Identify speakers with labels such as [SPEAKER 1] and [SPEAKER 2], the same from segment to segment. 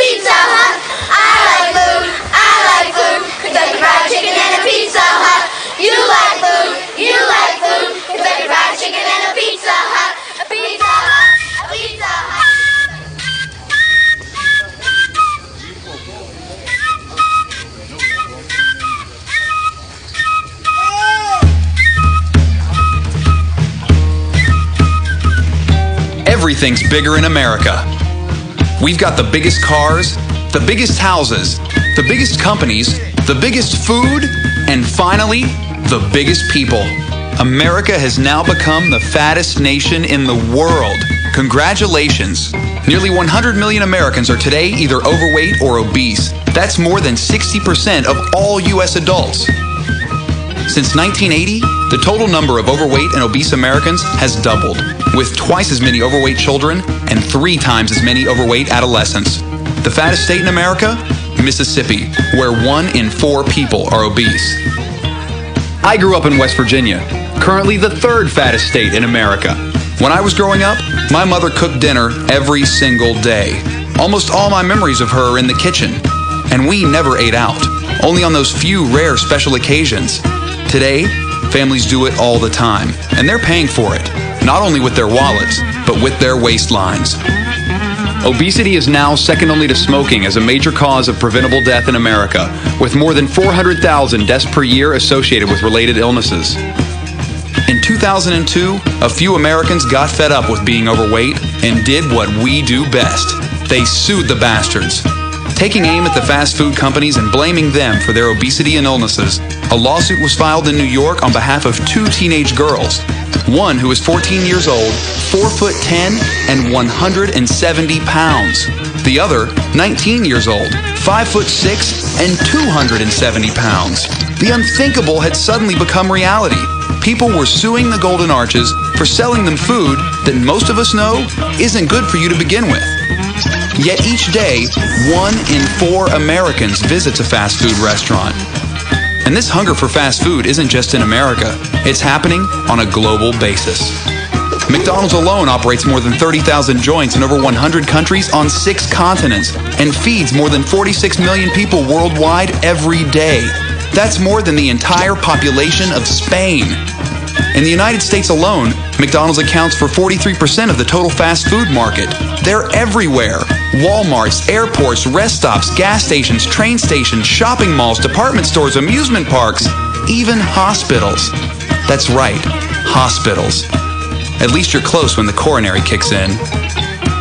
[SPEAKER 1] Pizza Hut. I like food, Kentucky Fried Chicken and a Pizza Hut. You like food, Kentucky Fried Chicken and a Pizza Hut. A Pizza Hut, a Pizza Hut.
[SPEAKER 2] Everything's bigger in America. We've got the biggest cars, the biggest houses, the biggest companies, the biggest food, and finally, the biggest people. America has now become the fattest nation in the world. Congratulations. Nearly 100 million Americans are today either overweight or obese. That's more than 60% of all U.S. adults. Since 1980, the total number of overweight and obese Americans has doubled, with twice as many overweight children and 3 times as many overweight adolescents. The fattest state in America? Mississippi, where 1 in 4 people are obese. I grew up in West Virginia, currently the 3rd fattest state in America. When I was growing up, my mother cooked dinner every single day. Almost all my memories of her are in the kitchen, and we never ate out, only on those few rare special occasions. Today, families do it all the time, and they're paying for it, not only with their wallets, but with their waistlines. Obesity is now second only to smoking as a major cause of preventable death in America, with more than 400,000 deaths per year associated with related illnesses. In 2002, a few Americans got fed up with being overweight and did what we do best. They sued the bastards. Taking aim at the fast food companies and blaming them for their obesity and illnesses, a lawsuit was filed in New York on behalf of 2 teenage girls. One who was 14 years old, 4'10" and 170 pounds. The other, 19 years old, 5'6" and 270 pounds. The unthinkable had suddenly become reality. People were suing the Golden Arches for selling them food that most of us know isn't good for you to begin with. Yet each day, 1 in 4 Americans visits a fast food restaurant. And this hunger for fast food isn't just in America, it's happening on a global basis. McDonald's alone operates more than 30,000 joints in over 100 countries on 6 continents and feeds more than 46 million people worldwide every day. That's more than the entire population of Spain. In the United States alone, McDonald's accounts for 43% of the total fast food market. They're everywhere. Walmarts, airports, rest stops, gas stations, train stations, shopping malls, department stores, amusement parks, even hospitals. That's right, hospitals. At least you're close when the coronary kicks in.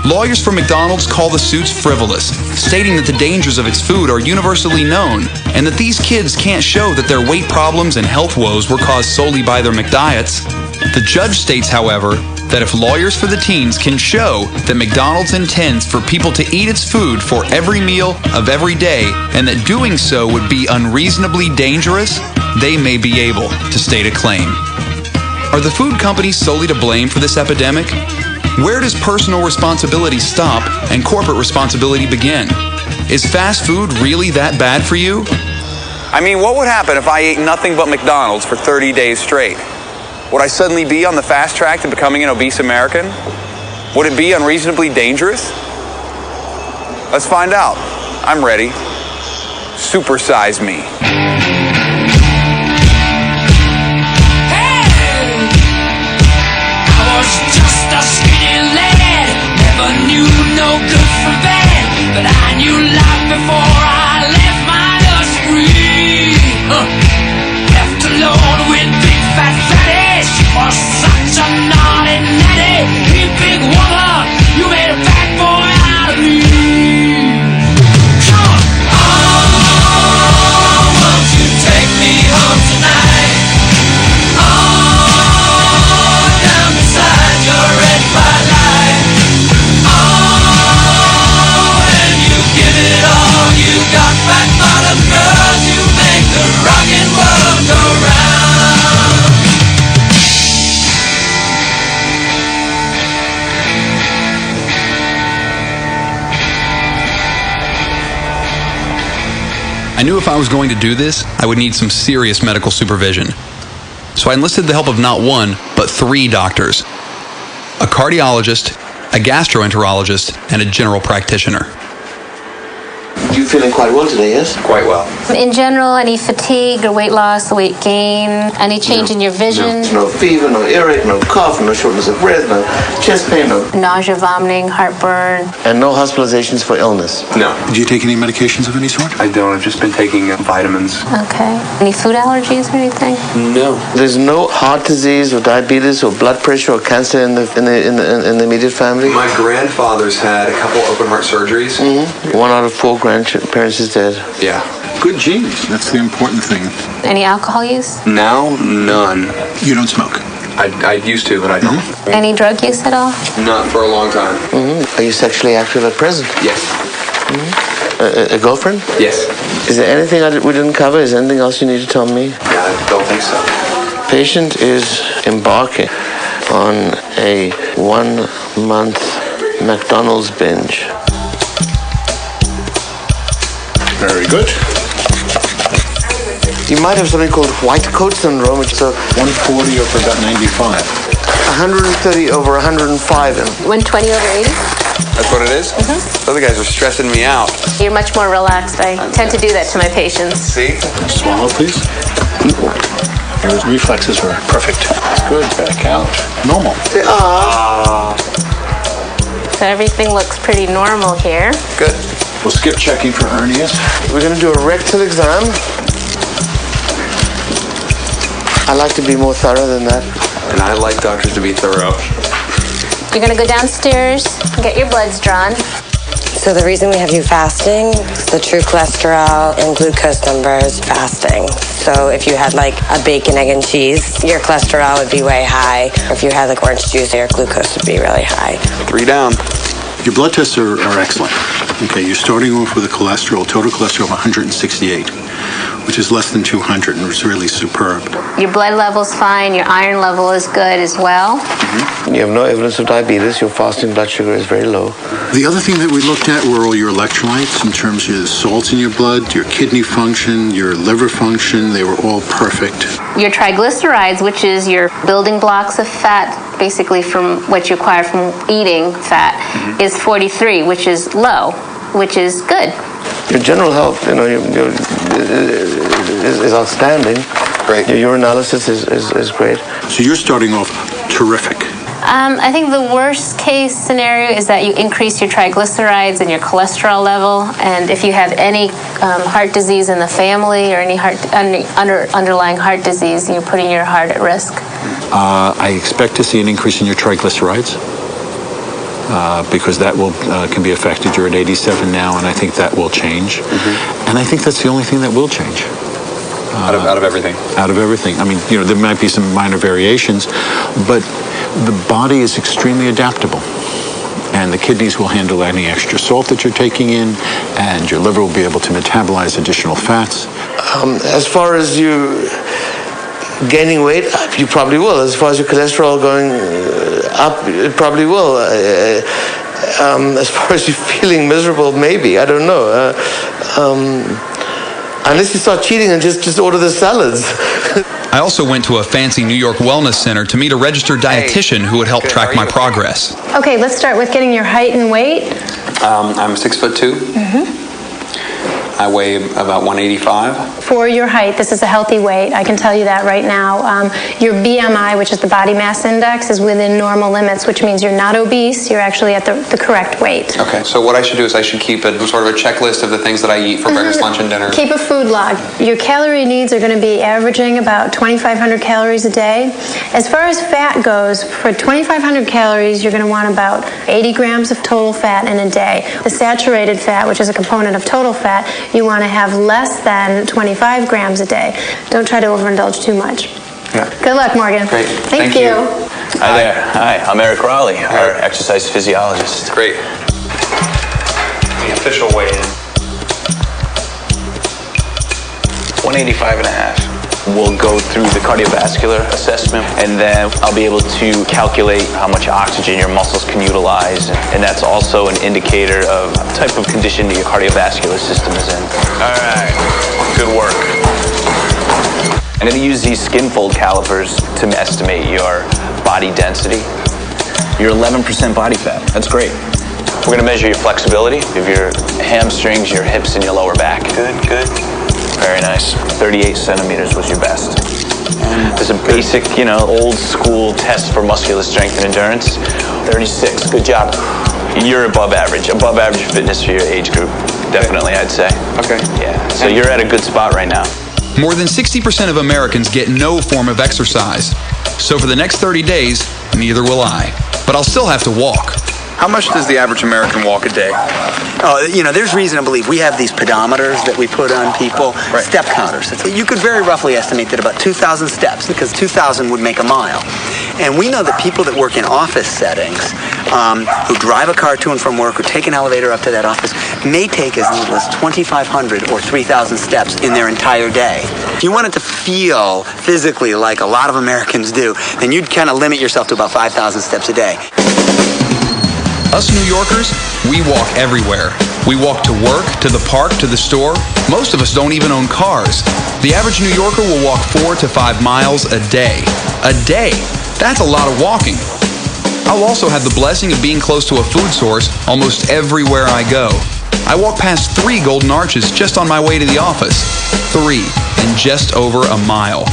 [SPEAKER 2] Lawyers for McDonald's call the suits frivolous, stating that the dangers of its food are universally known, and that these kids can't show that their weight problems and health woes were caused solely by their McDiets. The judge states, however, that if lawyers for the teens can show that McDonald's intends for people to eat its food for every meal of every day, and that doing so would be unreasonably dangerous, they may be able to state a claim. Are the food companies solely to blame for this epidemic? Where does personal responsibility stop and corporate responsibility begin? Is fast food really that bad for you? I mean, what would happen if I ate nothing but McDonald's for 30 days straight? Would I suddenly be on the fast track to becoming an obese American? Would it be unreasonably dangerous? Let's find out. I'm ready. Supersize me.
[SPEAKER 3] Knew no good from bad, but I knew life before I left my nursery. Left alone with big fat fatty, she was such a naughty natty. Hey big woman, you made a bad boy out of me. Come on. Oh, won't you take me home tonight? Oh, down beside your red light. Got fat bottom girls, you make the rockin' world go round.
[SPEAKER 2] I knew if I was going to do this, I would need some serious medical supervision. So I enlisted the help of not 1, but 3 doctors. A cardiologist, a gastroenterologist, and a general practitioner.
[SPEAKER 4] you're feeling quite well today, yes?
[SPEAKER 2] Quite well.
[SPEAKER 5] In general, any fatigue or weight loss, weight gain, any change in your vision?
[SPEAKER 4] No fever, no earache, no cough, no shortness of breath, no chest pain, no...
[SPEAKER 5] Nausea, vomiting, heartburn.
[SPEAKER 4] And no hospitalizations for illness?
[SPEAKER 2] No.
[SPEAKER 6] Do you take any medications of any sort?
[SPEAKER 2] I don't. I've just been taking vitamins.
[SPEAKER 5] Okay. Any food allergies or anything?
[SPEAKER 2] No.
[SPEAKER 4] There's no heart disease or diabetes or blood pressure or cancer in the immediate family?
[SPEAKER 2] My grandfather's had a couple open heart surgeries.
[SPEAKER 4] 1 out of 4 grandparents is dead.
[SPEAKER 2] Yeah.
[SPEAKER 6] Good genes. That's the important thing.
[SPEAKER 5] Any alcohol use?
[SPEAKER 2] Now, none.
[SPEAKER 6] You don't smoke.
[SPEAKER 2] I used to, but I don't.
[SPEAKER 5] Any drug use at all?
[SPEAKER 2] Not for a long time.
[SPEAKER 4] Are you sexually active at present?
[SPEAKER 2] Yes.
[SPEAKER 4] A girlfriend?
[SPEAKER 2] Yes.
[SPEAKER 4] Is there anything we didn't cover? Is there anything else you need to tell me?
[SPEAKER 2] Yeah, I don't think so.
[SPEAKER 4] Patient is embarking on a 1-month McDonald's binge.
[SPEAKER 6] Very good.
[SPEAKER 4] You might have something called white coat syndrome, which is
[SPEAKER 6] 140 over about 95.
[SPEAKER 4] 130 over 105.
[SPEAKER 5] 120 over 80?
[SPEAKER 2] That's what it is? Other guys are stressing me out.
[SPEAKER 5] You're much more relaxed. I tend to do that to my patients.
[SPEAKER 2] See?
[SPEAKER 6] Swallow, please. Your reflexes are perfect. That's good. Back out. Normal.
[SPEAKER 5] So everything looks pretty normal here.
[SPEAKER 2] Good.
[SPEAKER 6] We'll skip checking for hernias.
[SPEAKER 4] We're going to do a rectal exam. I like to be more thorough than that.
[SPEAKER 2] And I like doctors to be thorough.
[SPEAKER 5] You're going to go downstairs and get your bloods drawn.
[SPEAKER 7] So the reason we have you fasting is the true cholesterol and glucose numbers fasting. So if you had like a bacon, egg, and cheese, your cholesterol would be way high. If you had like orange juice, your glucose would be really high.
[SPEAKER 2] 3 down.
[SPEAKER 6] Your blood tests are excellent. Okay, you're starting off with a total cholesterol of 168, which is less than 200, and it's really superb.
[SPEAKER 5] Your blood level's fine. Your iron level is good as well.
[SPEAKER 4] You have no evidence of diabetes. Your fasting blood sugar is very low.
[SPEAKER 6] The other thing that we looked at were all your electrolytes in terms of the salts in your blood, your kidney function, your liver function. They were all perfect.
[SPEAKER 5] Your triglycerides, which is your building blocks of fat, basically from what you acquire from eating fat, is 43, which is low, which is good.
[SPEAKER 4] Your general health, is outstanding.
[SPEAKER 2] Great.
[SPEAKER 4] Your urinalysis is great.
[SPEAKER 6] So you're starting off terrific.
[SPEAKER 5] I think the worst case scenario is that you increase your triglycerides and your cholesterol level, and if you have any heart disease in the family or any underlying heart disease, you're putting your heart at risk.
[SPEAKER 6] I expect to see an increase in your triglycerides because that can be affected. You're at 87 now, and I think that will change. And I think that's the only thing that will change.
[SPEAKER 2] Out of everything.
[SPEAKER 6] Out of everything. I mean, there might be some minor variations, but the body is extremely adaptable. And the kidneys will handle any extra salt that you're taking in, and your liver will be able to metabolize additional fats.
[SPEAKER 4] As far as you gaining weight, you probably will. As far as your cholesterol going up, it probably will. As far as you feeling miserable, maybe. I don't know. Unless you start cheating and just order the salads.
[SPEAKER 2] I also went to a fancy New York wellness center to meet a registered dietitian who would help track my progress.
[SPEAKER 8] Okay, let's start with getting your height and weight.
[SPEAKER 2] I'm 6'2". I weigh about 185.
[SPEAKER 8] For your height, this is a healthy weight. I can tell you that right now. Your BMI, which is the body mass index, is within normal limits, which means you're not obese. You're actually at the correct weight.
[SPEAKER 2] Okay, so what I should do is I should keep sort of a checklist of the things that I eat for breakfast, lunch, and dinner.
[SPEAKER 8] Keep a food log. Your calorie needs are going to be averaging about 2,500 calories a day. As far as fat goes, for 2,500 calories, you're going to want about 80 grams of total fat in a day. The saturated fat, which is a component of total fat, you want to have less than 25 grams a day. Don't try to overindulge too much.
[SPEAKER 2] Yeah.
[SPEAKER 8] Good luck, Morgan.
[SPEAKER 2] Great.
[SPEAKER 8] Thank you.
[SPEAKER 9] Hi there. Hi, I'm Eric Raleigh, our exercise physiologist.
[SPEAKER 2] Great. The official weigh-in.
[SPEAKER 9] 185 and a half. We'll go through the cardiovascular assessment, and then I'll be able to calculate how much oxygen your muscles can utilize, and that's also an indicator of the type of condition that your cardiovascular system is in. All right, good work. I'm going to use these skin fold calipers to estimate your body density. You're 11% body fat. That's great. We're gonna measure your flexibility of your hamstrings, your hips, and your lower back. Good, good. Very nice. 38 centimeters was your best. There's a basic, old school test for muscular strength and endurance. 36, good job. You're above average fitness for your age group. Definitely, I'd say.
[SPEAKER 10] Okay.
[SPEAKER 9] Yeah, so you're at a good spot right now.
[SPEAKER 2] More than 60% of Americans get no form of exercise. So for the next 30 days, neither will I. But I'll still have to walk. How much does the average American walk a day?
[SPEAKER 10] Oh, there's reason to believe. We have these pedometers that we put on people, step counters. You could very roughly estimate that about 2,000 steps, because 2,000 would make a mile. And we know that people that work in office settings, who drive a car to and from work, or take an elevator up to that office, may take as little as 2,500 or 3,000 steps in their entire day. If you wanted to feel physically like a lot of Americans do, then you'd kind of limit yourself to about 5,000 steps a day.
[SPEAKER 2] Us New Yorkers, we walk everywhere. We walk to work, to the park, to the store. Most of us don't even own cars. The average New Yorker will walk 4 to 5 miles a day. A day! That's a lot of walking. I'll also have the blessing of being close to a food source almost everywhere I go. I walk past 3 golden arches just on my way to the office. 3, and just over a mile.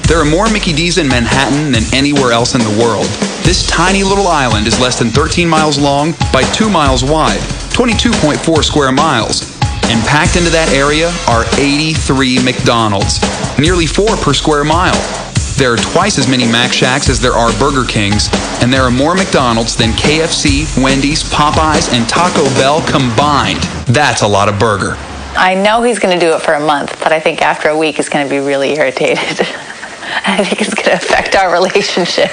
[SPEAKER 2] There are more Mickey D's in Manhattan than anywhere else in the world. This tiny little island is less than 13 miles long by 2 miles wide, 22.4 square miles. And packed into that area are 83 McDonald's, nearly 4 per square mile. There are twice as many Mac Shacks as there are Burger Kings, and there are more McDonald's than KFC, Wendy's, Popeyes, and Taco Bell combined. That's a lot of burger.
[SPEAKER 11] I know he's going to do it for a month, but I think after a week he's going to be really irritated. I think it's going to affect our relationship.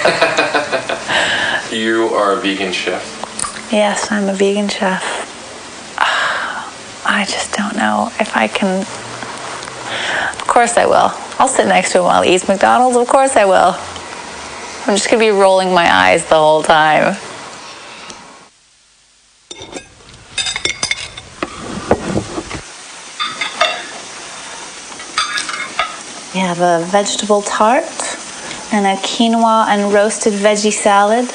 [SPEAKER 12] You are a vegan chef.
[SPEAKER 11] Yes, I'm a vegan chef. I just don't know if I can. Of course I will. I'll sit next to him while he eats McDonald's. Of course I will. I'm just going to be rolling my eyes the whole time. We have a vegetable tart and a quinoa and roasted veggie salad,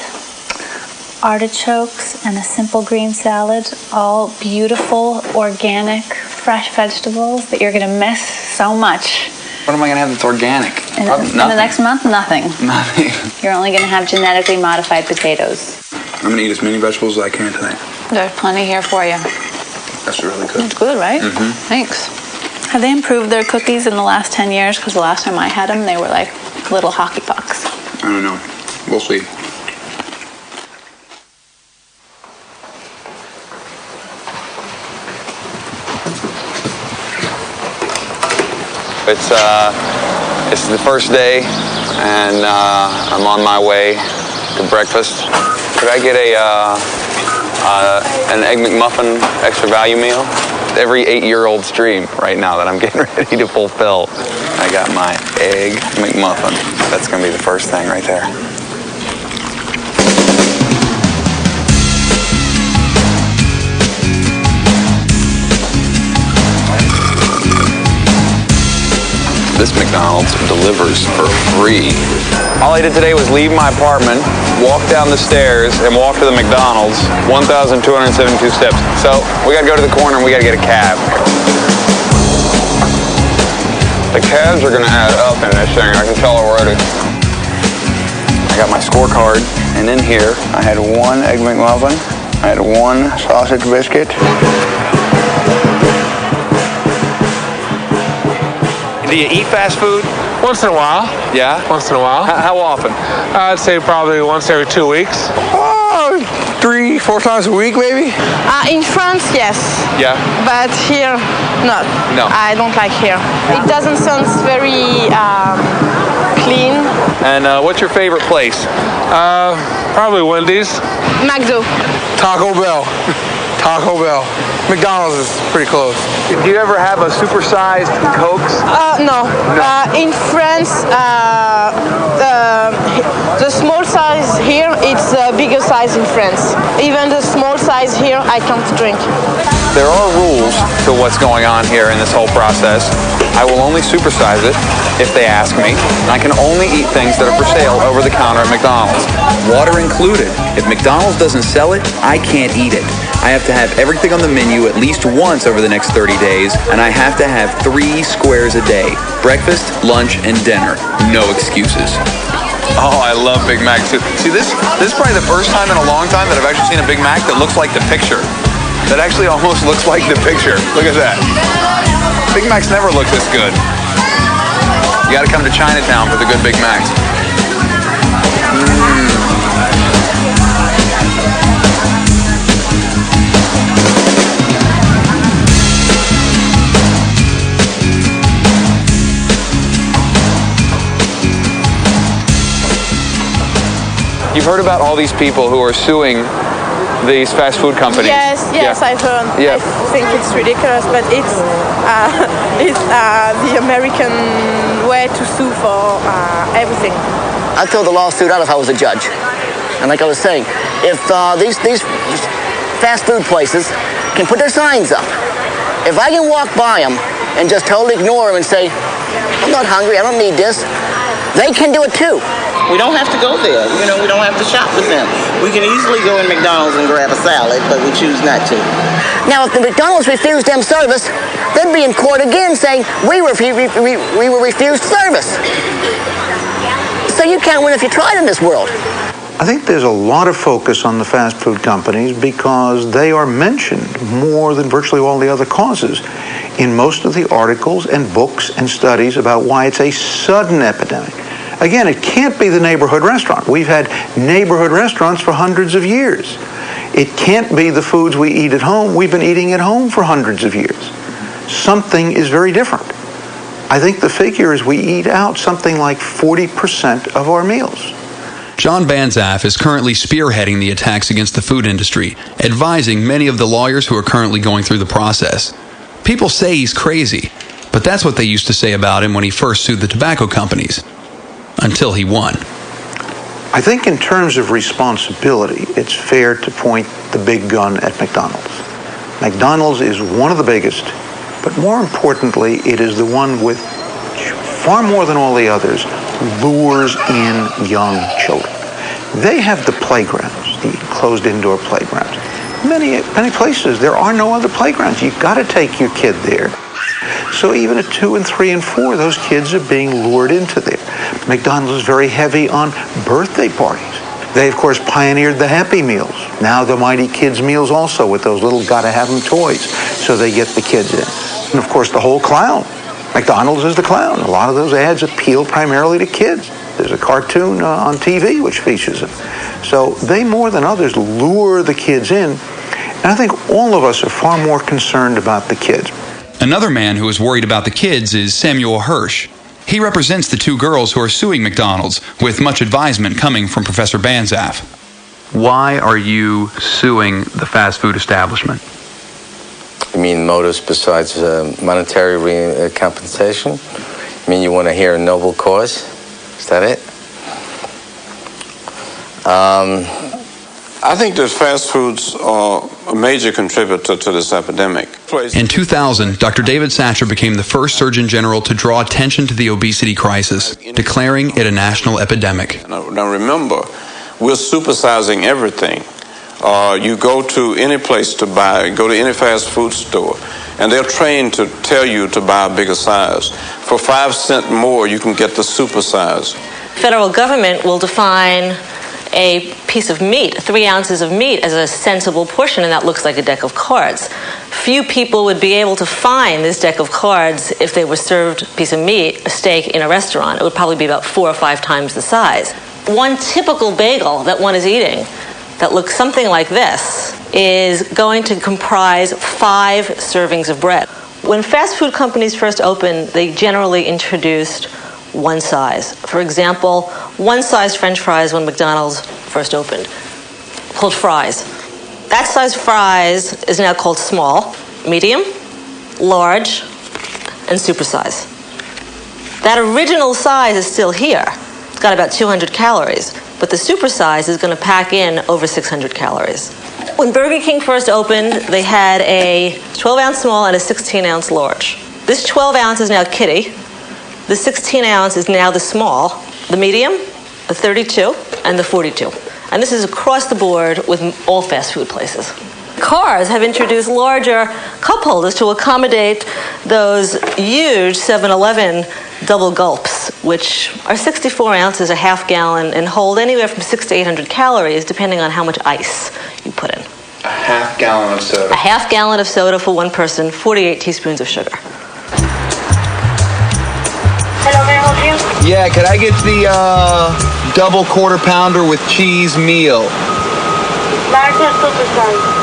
[SPEAKER 11] artichokes and a simple green salad, all beautiful, organic, fresh vegetables that you're going to miss so much.
[SPEAKER 12] What am I going to have that's organic?
[SPEAKER 11] In the next month, nothing.
[SPEAKER 12] Nothing.
[SPEAKER 11] You're only going to have genetically modified potatoes.
[SPEAKER 12] I'm going to eat as many vegetables as I can tonight.
[SPEAKER 11] There's plenty here for you.
[SPEAKER 12] That's really good.
[SPEAKER 11] It's good, right?
[SPEAKER 12] Mm-hmm.
[SPEAKER 11] Thanks. Have they improved their cookies in the last 10 years? Because the last time I had them, they were like little hockey pucks.
[SPEAKER 12] I don't know. We'll see. It's the first day, and I'm on my way to breakfast. Could I get an Egg McMuffin extra value meal? Every 8-year-old's dream right now that I'm getting ready to fulfill. I got my Egg McMuffin. That's gonna be the first thing right there. This McDonald's delivers for free. All I did today was leave my apartment, walk down the stairs, and walk to the McDonald's, 1,272 steps. So we gotta go to the corner and we gotta get a cab. The cabs are gonna add up in this thing, I can tell already. I got my scorecard, and in here, I had 1 Egg McMuffin, I had 1 sausage biscuit. Do you eat fast food?
[SPEAKER 13] Once in a while.
[SPEAKER 12] Yeah?
[SPEAKER 13] Once in a while.
[SPEAKER 12] How often?
[SPEAKER 13] I'd say probably once every 2 weeks. 3-4 times a week, maybe.
[SPEAKER 14] In France, yes.
[SPEAKER 12] Yeah.
[SPEAKER 14] But here, not.
[SPEAKER 12] No.
[SPEAKER 14] I don't like here. It doesn't sound very clean.
[SPEAKER 12] And what's your favorite place?
[SPEAKER 13] Probably Wendy's.
[SPEAKER 14] McDo.
[SPEAKER 13] Taco Bell. Taco Bell. McDonald's is pretty close.
[SPEAKER 12] Do you ever have a supersized Cokes?
[SPEAKER 14] No. In France, the small size here, it's the biggest size in France. Even the small size here, I can't drink.
[SPEAKER 12] There are rules to what's going on here in this whole process. I will only supersize it if they ask me. I can only eat things that are for sale over the counter at McDonald's. Water included. If McDonald's doesn't sell it, I can't eat it. I have to have everything on the menu at least once over the next 30 days, and I have to have 3 squares a day. Breakfast, lunch, and dinner. No excuses. Oh, I love Big Mac too. See, this is probably the first time in a long time that I've actually seen a Big Mac that looks like the picture. That actually almost looks like the picture. Look at that. Big Macs never look this good. You gotta come to Chinatown for the good Big Macs. You've heard about all these people who are suing these fast food companies.
[SPEAKER 14] Yes, I've heard.
[SPEAKER 12] Yeah.
[SPEAKER 14] I think it's ridiculous, but it's the American way to sue for everything.
[SPEAKER 15] I'd throw the lawsuit out if I was a judge. And like I was saying, if these fast food places can put their signs up, if I can walk by them and just totally ignore them and say, I'm not hungry, I don't need this, they can do it too.
[SPEAKER 16] We don't have to go there. You know, we don't have to shop with them. We can easily go in McDonald's and grab a salad, but we choose not to.
[SPEAKER 15] Now, if the McDonald's refused them service, they'd be in court again saying, we were refused service. So you can't win if you tried in this world.
[SPEAKER 6] I think there's a lot of focus on the fast food companies because they are mentioned more than virtually all the other causes in most of the articles and books and studies about why it's a sudden epidemic. Again, it can't be the neighborhood restaurant. We've had neighborhood restaurants for hundreds of years. It can't be the foods we eat at home. We've been eating at home for hundreds of years. Something is very different. I think the figure is we eat out something like 40% of our meals.
[SPEAKER 2] John Banzaf is currently spearheading the attacks against the food industry, advising many of the lawyers who are currently going through the process. People say he's crazy, but that's what they used to say about him when he first sued the tobacco companies. Until he won.
[SPEAKER 6] I think in terms of responsibility, it's fair to point the big gun at McDonald's. McDonald's is one of the biggest, but more importantly, it is the one with far more than all the others lures in young children. They have the playgrounds, the closed indoor playgrounds. Many places, there are no other playgrounds. You've got to take your kid there. So even at 2 and 3 and 4, those kids are being lured into there. McDonald's is very heavy on birthday parties. They, of course, pioneered the Happy Meals. Now the Mighty Kids Meals also with those little gotta-have-them toys so they get the kids in. And, of course, the whole clown. McDonald's is the clown. A lot of those ads appeal primarily to kids. There's a cartoon on TV which features them. So they, more than others, lure the kids in. And I think all of us are far more concerned about the kids.
[SPEAKER 2] Another man who is worried about the kids is Samuel Hirsch. He represents the 2 girls who are suing McDonald's, with much advisement coming from Professor Banzaf. Why are you suing the fast food establishment?
[SPEAKER 17] You mean motives besides monetary compensation? You mean you want to hear a noble cause? Is that it?
[SPEAKER 13] I think that fast foods are a major contributor to this epidemic.
[SPEAKER 2] In 2000, Dr. David Satcher became the first Surgeon General to draw attention to the obesity crisis, declaring it a national epidemic.
[SPEAKER 13] Now remember, we're supersizing everything. You go to any place to buy, go to any fast food store, and they're trained to tell you to buy a bigger size. For 5 cents more, you can get the super size.
[SPEAKER 18] Federal government will define a piece of meat, 3 ounces of meat, as a sensible portion, and that looks like a deck of cards. Few people would be able to find this deck of cards if they were served a piece of meat, a steak, in a restaurant. It would probably be about 4 or 5 times the size. One typical bagel that one is eating that looks something like this is going to comprise 5 servings of bread. When fast food companies first opened, they generally introduced one size. For example, one size French fries when McDonald's first opened, called fries. That size fries is now called small, medium, large, and supersize. That original size is still here. It's got about 200 calories. but the supersize is going to pack in over 600 calories. When Burger King first opened, they had a 12-ounce small and a 16-ounce large. This 12-ounce is now kitty. The 16-ounce is now the small, the medium, the 32, and the 42. And this is across the board with all fast food places. Cars have introduced larger cup holders to accommodate those huge 7-Eleven double gulps, which are 64 ounces, a half gallon, and hold anywhere from 600 to 800 calories, depending on how much ice you put in.
[SPEAKER 12] A half gallon of soda.
[SPEAKER 18] A half gallon of soda for one person, 48 teaspoons of sugar.
[SPEAKER 1] Hello, may I help you?
[SPEAKER 2] Yeah, could I get the double quarter pounder with cheese meal?
[SPEAKER 1] Large or supersize?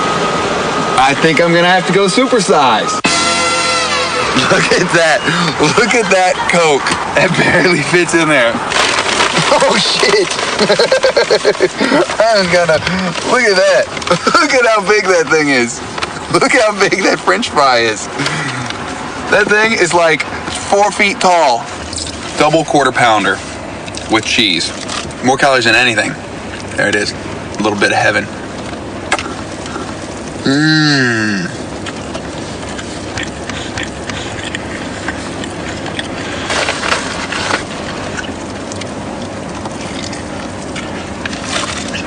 [SPEAKER 2] I think I'm gonna have to go supersize. Look at that. Look at that Coke. That barely fits in there. Oh shit. I'm gonna, look at that. Look at how big that thing is. Look how big that French fry is. That thing is like 4 feet tall. Double quarter pounder with cheese. More calories than anything. There it is. A little bit of heaven. Mmm.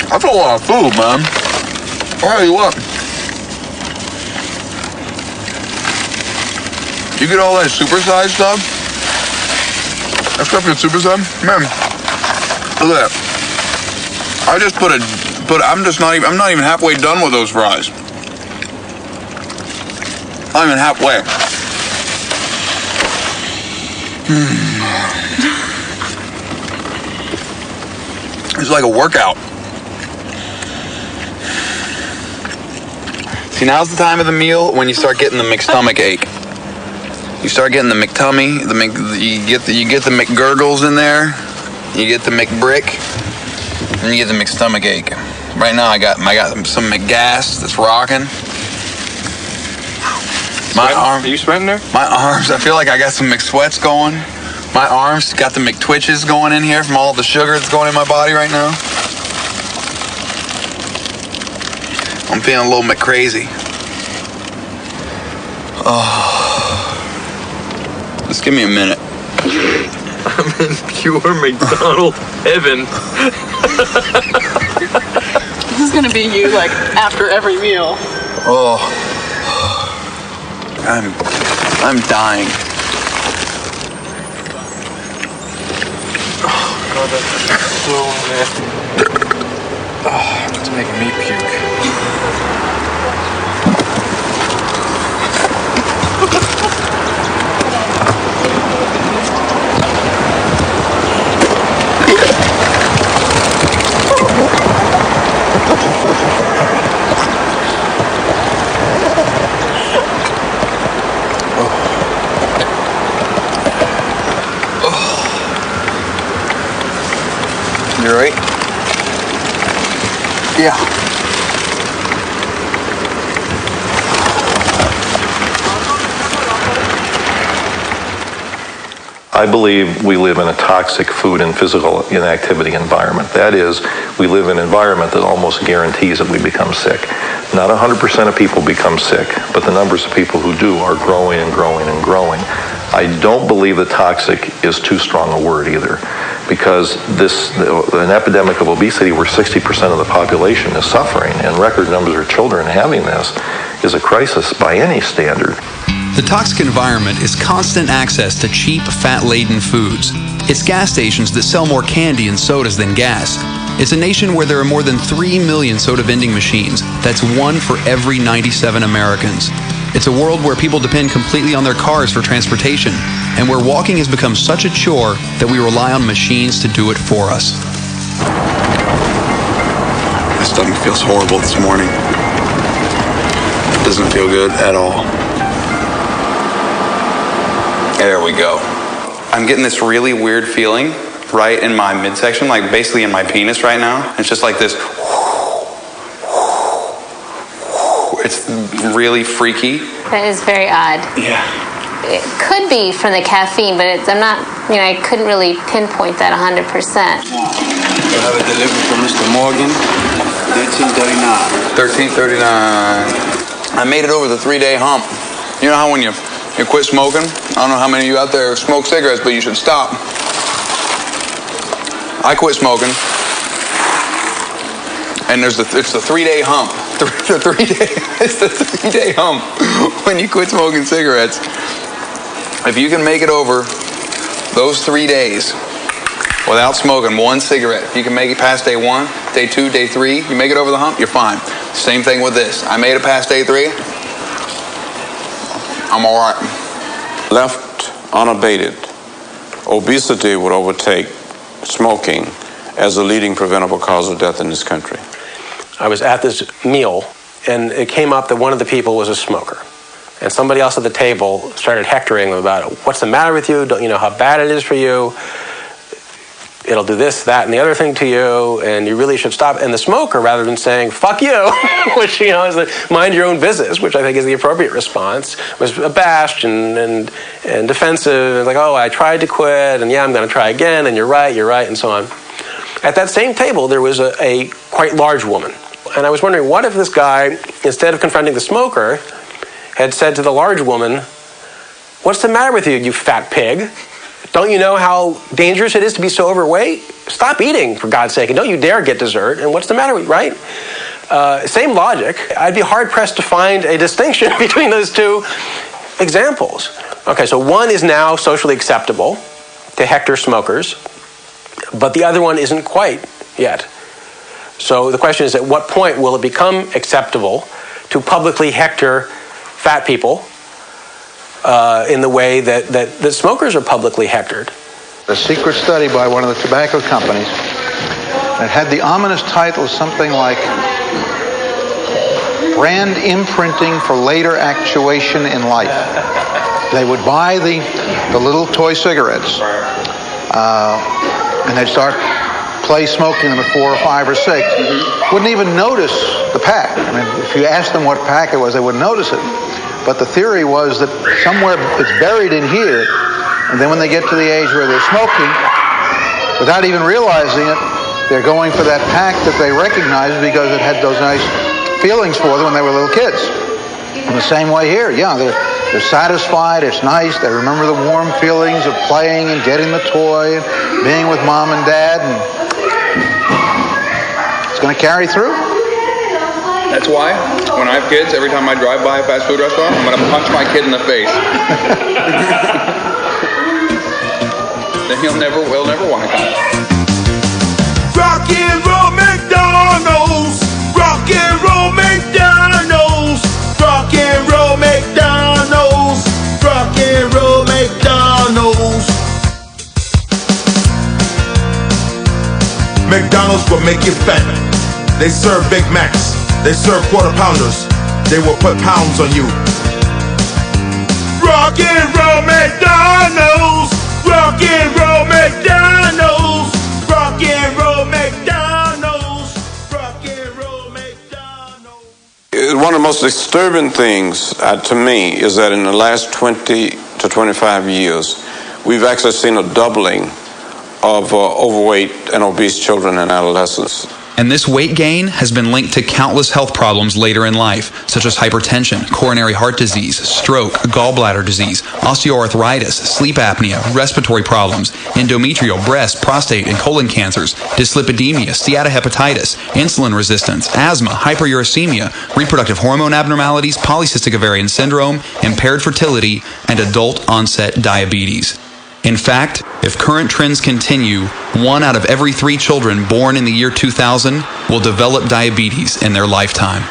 [SPEAKER 2] That's a lot of food, man. I'll tell you what. You get all that supersized stuff? That stuff gets supersized? Man, look at that. I just I'm not even halfway done with those fries. Not even halfway. It's like a workout. See, now's the time of the meal when you start getting the McStomach ache. You start getting the McTummy, you get the McGurgles in there, you get the McBrick, and you get the McStomach ache. Right now I got some McGas that's rocking. My arm. Are you sweating there? My arms, I feel like I got some McSweats going. My arms got the McTwitches going in here from all the sugar that's going in my body right now. I'm feeling a little McCrazy. Oh. Just give me a minute.
[SPEAKER 19] I'm in pure McDonald heaven.
[SPEAKER 14] This is gonna be you like after every meal.
[SPEAKER 2] Oh. I'm dying.
[SPEAKER 19] Oh god, that's so nasty. Oh, it's making me puke.
[SPEAKER 2] You right? Yeah.
[SPEAKER 20] I believe we live in a toxic food and physical inactivity environment. That is, we live in an environment that almost guarantees that we become sick. Not 100% of people become sick, but the numbers of people who do are growing and growing and growing. I don't believe that toxic is too strong a word either, because an epidemic of obesity where 60% of the population is suffering and record numbers of children having this is a crisis by any standard.
[SPEAKER 2] The toxic environment is constant access to cheap, fat-laden foods. It's gas stations that sell more candy and sodas than gas. It's a nation where there are more than 3 million soda vending machines. That's 1 for every 97 Americans. It's a world where people depend completely on their cars for transportation, and where walking has become such a chore that we rely on machines to do it for us. My stomach feels horrible this morning. It doesn't feel good at all. There we go. I'm getting this really weird feeling right in my midsection, like basically in my penis right now. It's just like this. It's really freaky.
[SPEAKER 5] That is very odd.
[SPEAKER 2] Yeah.
[SPEAKER 5] It could be from the caffeine, but I couldn't really pinpoint that 100%.
[SPEAKER 21] I have it delivered from Mr. Morgan, 1339.
[SPEAKER 2] 1339. I made it over the 3-day hump. You know how when you quit smoking? I don't know how many of you out there smoke cigarettes, but you should stop. I quit smoking. And it's the 3-day hump. It's the 3-day hump when you quit smoking cigarettes. If you can make it over those 3 days without smoking one cigarette, if you can make it past day 1, day 2, day 3, you make it over the hump, you're fine. Same thing with this. I made it past day 3. I'm all right.
[SPEAKER 13] Left unabated, obesity would overtake smoking as the leading preventable cause of death in this country.
[SPEAKER 22] I was at this meal, and it came up that one of the people was a smoker. And somebody else at the table started hectoring him about, what's the matter with you? Don't you know how bad it is for you? It'll do this, that, and the other thing to you, and you really should stop. And the smoker, rather than saying, fuck you, which, is like, mind your own business, which I think is the appropriate response, was abashed and defensive, and like, oh, I tried to quit, and yeah, I'm going to try again, and you're right, and so on. At that same table, there was a quite large woman. And I was wondering, what if this guy, instead of confronting the smoker, had said to the large woman, what's the matter with you, you fat pig? Don't you know how dangerous it is to be so overweight? Stop eating, for God's sake, and don't you dare get dessert. And what's the matter with you, right? Same logic. I'd be hard-pressed to find a distinction between those two examples. Okay, so one is now socially acceptable to hector smokers, but the other one isn't quite yet. So the question is, at what point will it become acceptable to publicly hector fat people in the way that smokers are publicly hectored?
[SPEAKER 23] A secret study by one of the tobacco companies that had the ominous title something like Brand Imprinting for Later Actuation in Life. They would buy the little toy cigarettes and they'd start play smoking them at 4 or 5 or 6. Wouldn't even notice the pack. I mean, if you asked them what pack it was, they wouldn't notice it. But the theory was that somewhere it's buried in here, and then when they get to the age where they're smoking, without even realizing it, they're going for that pack that they recognize because it had those nice feelings for them when they were little kids. In the same way here, yeah, they're satisfied, it's nice, they remember the warm feelings of playing and getting the toy and being with mom and dad, and it's going to carry through.
[SPEAKER 2] That's why, when I have kids, every time I drive by a fast food restaurant, I'm going to punch my kid in the face. Then we'll never want to come.
[SPEAKER 3] Rock and roll McDonald's. Rock and roll McDonald's. Rock and roll McDonald's. Rock and roll McDonald's. McDonald's will make you fat. They serve Big Macs. They serve quarter pounders. They will put pounds on you. Rock and roll McDonald's. Rock and roll McDonald's. Rock and roll McDonald's. Rock and roll McDonald's.
[SPEAKER 13] One of the most disturbing things to me is that in the last 20 to 25 years, we've actually seen a doubling of overweight and obese children and adolescents.
[SPEAKER 2] And this weight gain has been linked to countless health problems later in life, such as hypertension, coronary heart disease, stroke, gallbladder disease, osteoarthritis, sleep apnea, respiratory problems, endometrial, breast, prostate, and colon cancers, dyslipidemia, steatohepatitis, insulin resistance, asthma, hyperuricemia, reproductive hormone abnormalities, polycystic ovarian syndrome, impaired fertility, and adult-onset diabetes. In fact, if current trends continue, 1 out of every 3 children born in the year 2000 will develop diabetes in their lifetime.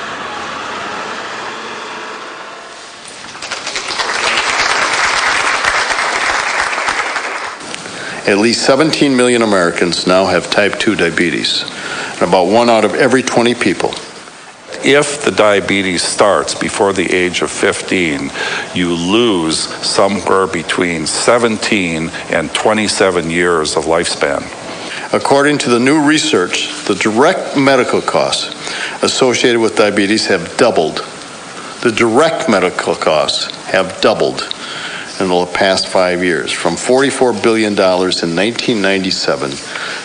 [SPEAKER 6] At least 17 million Americans now have type 2 diabetes, and about 1 out of every 20 people.
[SPEAKER 24] If the diabetes starts before the age of 15, you lose somewhere between 17 and 27 years of lifespan.
[SPEAKER 6] According to the new research, the direct medical costs associated with diabetes have doubled. The direct medical costs have doubled in the past 5 years, from $44 billion in 1997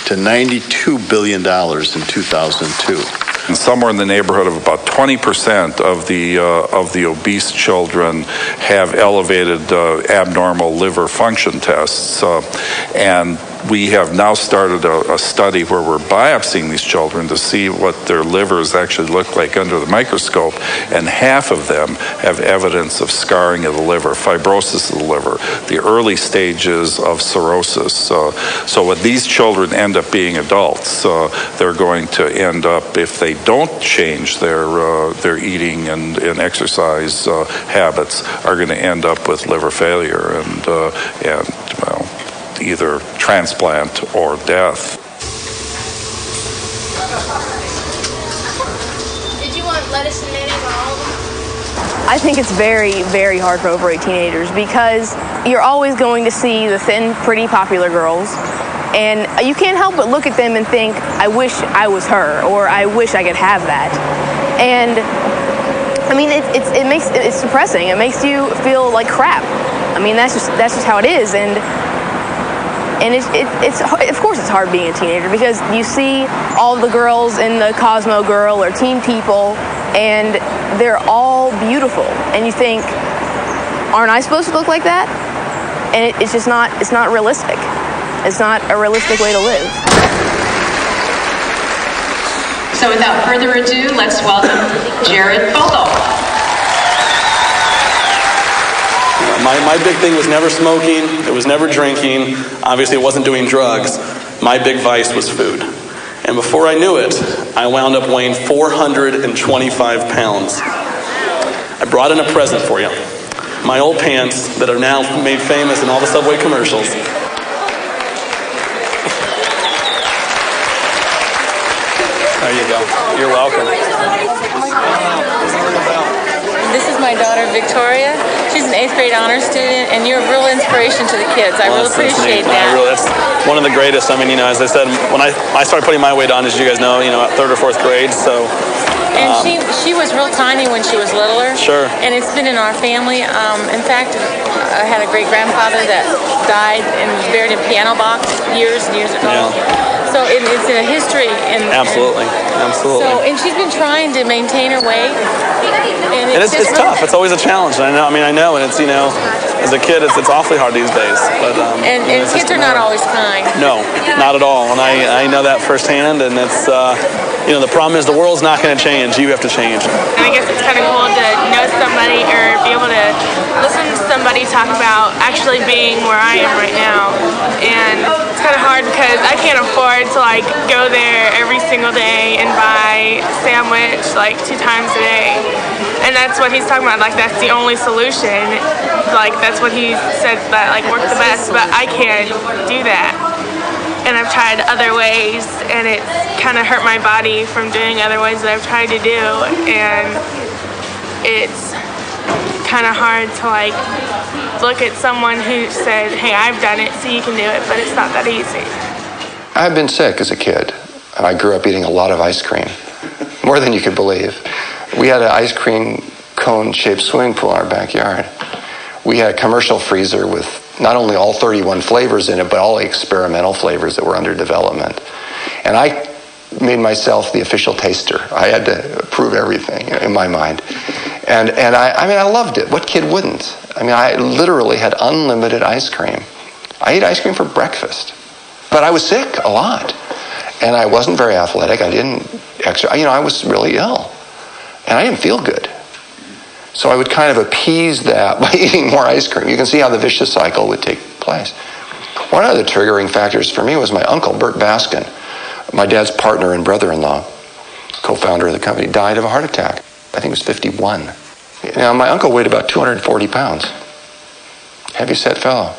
[SPEAKER 24] to $92 billion in 2002. And somewhere in the neighborhood of about 20% of the obese children have elevated abnormal liver function tests, and we have now started a study where we're biopsying these children to see what their livers actually look like under the microscope, and half of them have evidence of scarring of the liver, fibrosis of the liver, the early stages of cirrhosis. So when these children end up being adults, they're going to end up, if they don't change their eating and exercise habits, are going to end up with liver failure and well, either transplant or death.
[SPEAKER 1] Did you want lettuce and mayonnaise on all of them?
[SPEAKER 14] I think it's very, very hard for overweight teenagers because you're always going to see the thin, pretty, popular girls, and you can't help but look at them and think, I wish I was her, or I wish I could have that. And I mean, it's depressing. It makes you feel like crap. I mean, that's just how it is. And it's of course it's hard being a teenager because you see all the girls in the Cosmo Girl or Teen People, and they're all beautiful, and you think, aren't I supposed to look like that? And it's just not. It's not realistic. It's not a realistic way to live.
[SPEAKER 4] So without further ado, let's welcome Jared Fogle.
[SPEAKER 7] My big thing was never smoking, it was never drinking, obviously it wasn't doing drugs. My big vice was food. And before I knew it, I wound up weighing 425 pounds. I brought in a present for you. My old pants that are now made famous in all the Subway commercials. There you go. You're welcome.
[SPEAKER 11] This is my daughter, Victoria. She's an 8th grade honors student, and you're a real inspiration to the kids. I really appreciate that.
[SPEAKER 7] That's one of the greatest. I mean, as I said, when I started putting my weight on, as you guys know, at 3rd or 4th grade, so.
[SPEAKER 11] And she was real tiny when she was littler.
[SPEAKER 7] Sure.
[SPEAKER 11] And it's been in our family. In fact, I had a great-grandfather that died and was buried in a piano box years and years ago.
[SPEAKER 7] Yeah.
[SPEAKER 11] So it's in a history.
[SPEAKER 7] Absolutely.
[SPEAKER 11] So, and she's been trying to maintain her weight.
[SPEAKER 7] And it's tough. It's always a challenge. And I know, and it's, as a kid, it's awfully hard these days. But
[SPEAKER 11] and kids are not always kind.
[SPEAKER 7] No, not at all. And I know that firsthand. And it's, the problem is the world's not going to change. You have to change.
[SPEAKER 14] And I guess it's kind of cool to know somebody or be able to listen to somebody talk about actually being where I am right now. And it's kind of hard because I can't afford to go there every single day and buy a sandwich 2 times a day. And that's what he's talking about, that's the only solution. That's what he said that worked the best, but I can't do that. And I've tried other ways, and it's kind of hurt my body from doing other ways that I've tried to do. And it's kind of hard to look at someone who said, hey, I've done it, so you can do it, but it's not that easy.
[SPEAKER 8] I've been sick as a kid. I grew up eating a lot of ice cream, more than you could believe. We had an ice cream cone-shaped swimming pool in our backyard. We had a commercial freezer with not only all 31 flavors in it, but all the experimental flavors that were under development. And I made myself the official taster. I had to approve everything in my mind. And I loved it. What kid wouldn't? I literally had unlimited ice cream. I ate ice cream for breakfast. But I was sick a lot. And I wasn't very athletic. I didn't exercise. I was really ill. And I didn't feel good. So I would kind of appease that by eating more ice cream. You can see how the vicious cycle would take place. One of the triggering factors for me was my uncle, Bert Baskin, my dad's partner and brother-in-law, co-founder of the company, died of a heart attack. I think he was 51. Now, my uncle weighed about 240 pounds. Heavy-set fellow.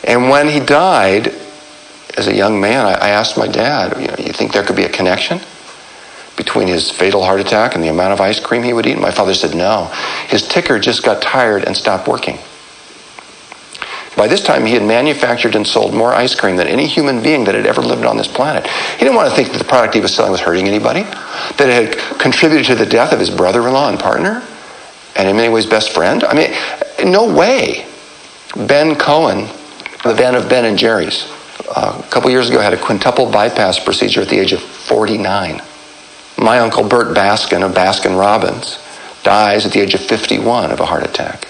[SPEAKER 8] And when he died, as a young man, I asked my dad, you think there could be a connection between his fatal heart attack and the amount of ice cream he would eat? And my father said no. His ticker just got tired and stopped working. By this time, he had manufactured and sold more ice cream than any human being that had ever lived on this planet. He didn't want to think that the product he was selling was hurting anybody, that it had contributed to the death of his brother-in-law and partner, and in many ways best friend. No way. Ben Cohen, the van of Ben and Jerry's, A couple years ago, I had a quintuple bypass procedure at the age of 49. My uncle Bert Baskin of Baskin-Robbins dies at the age of 51 of a heart attack.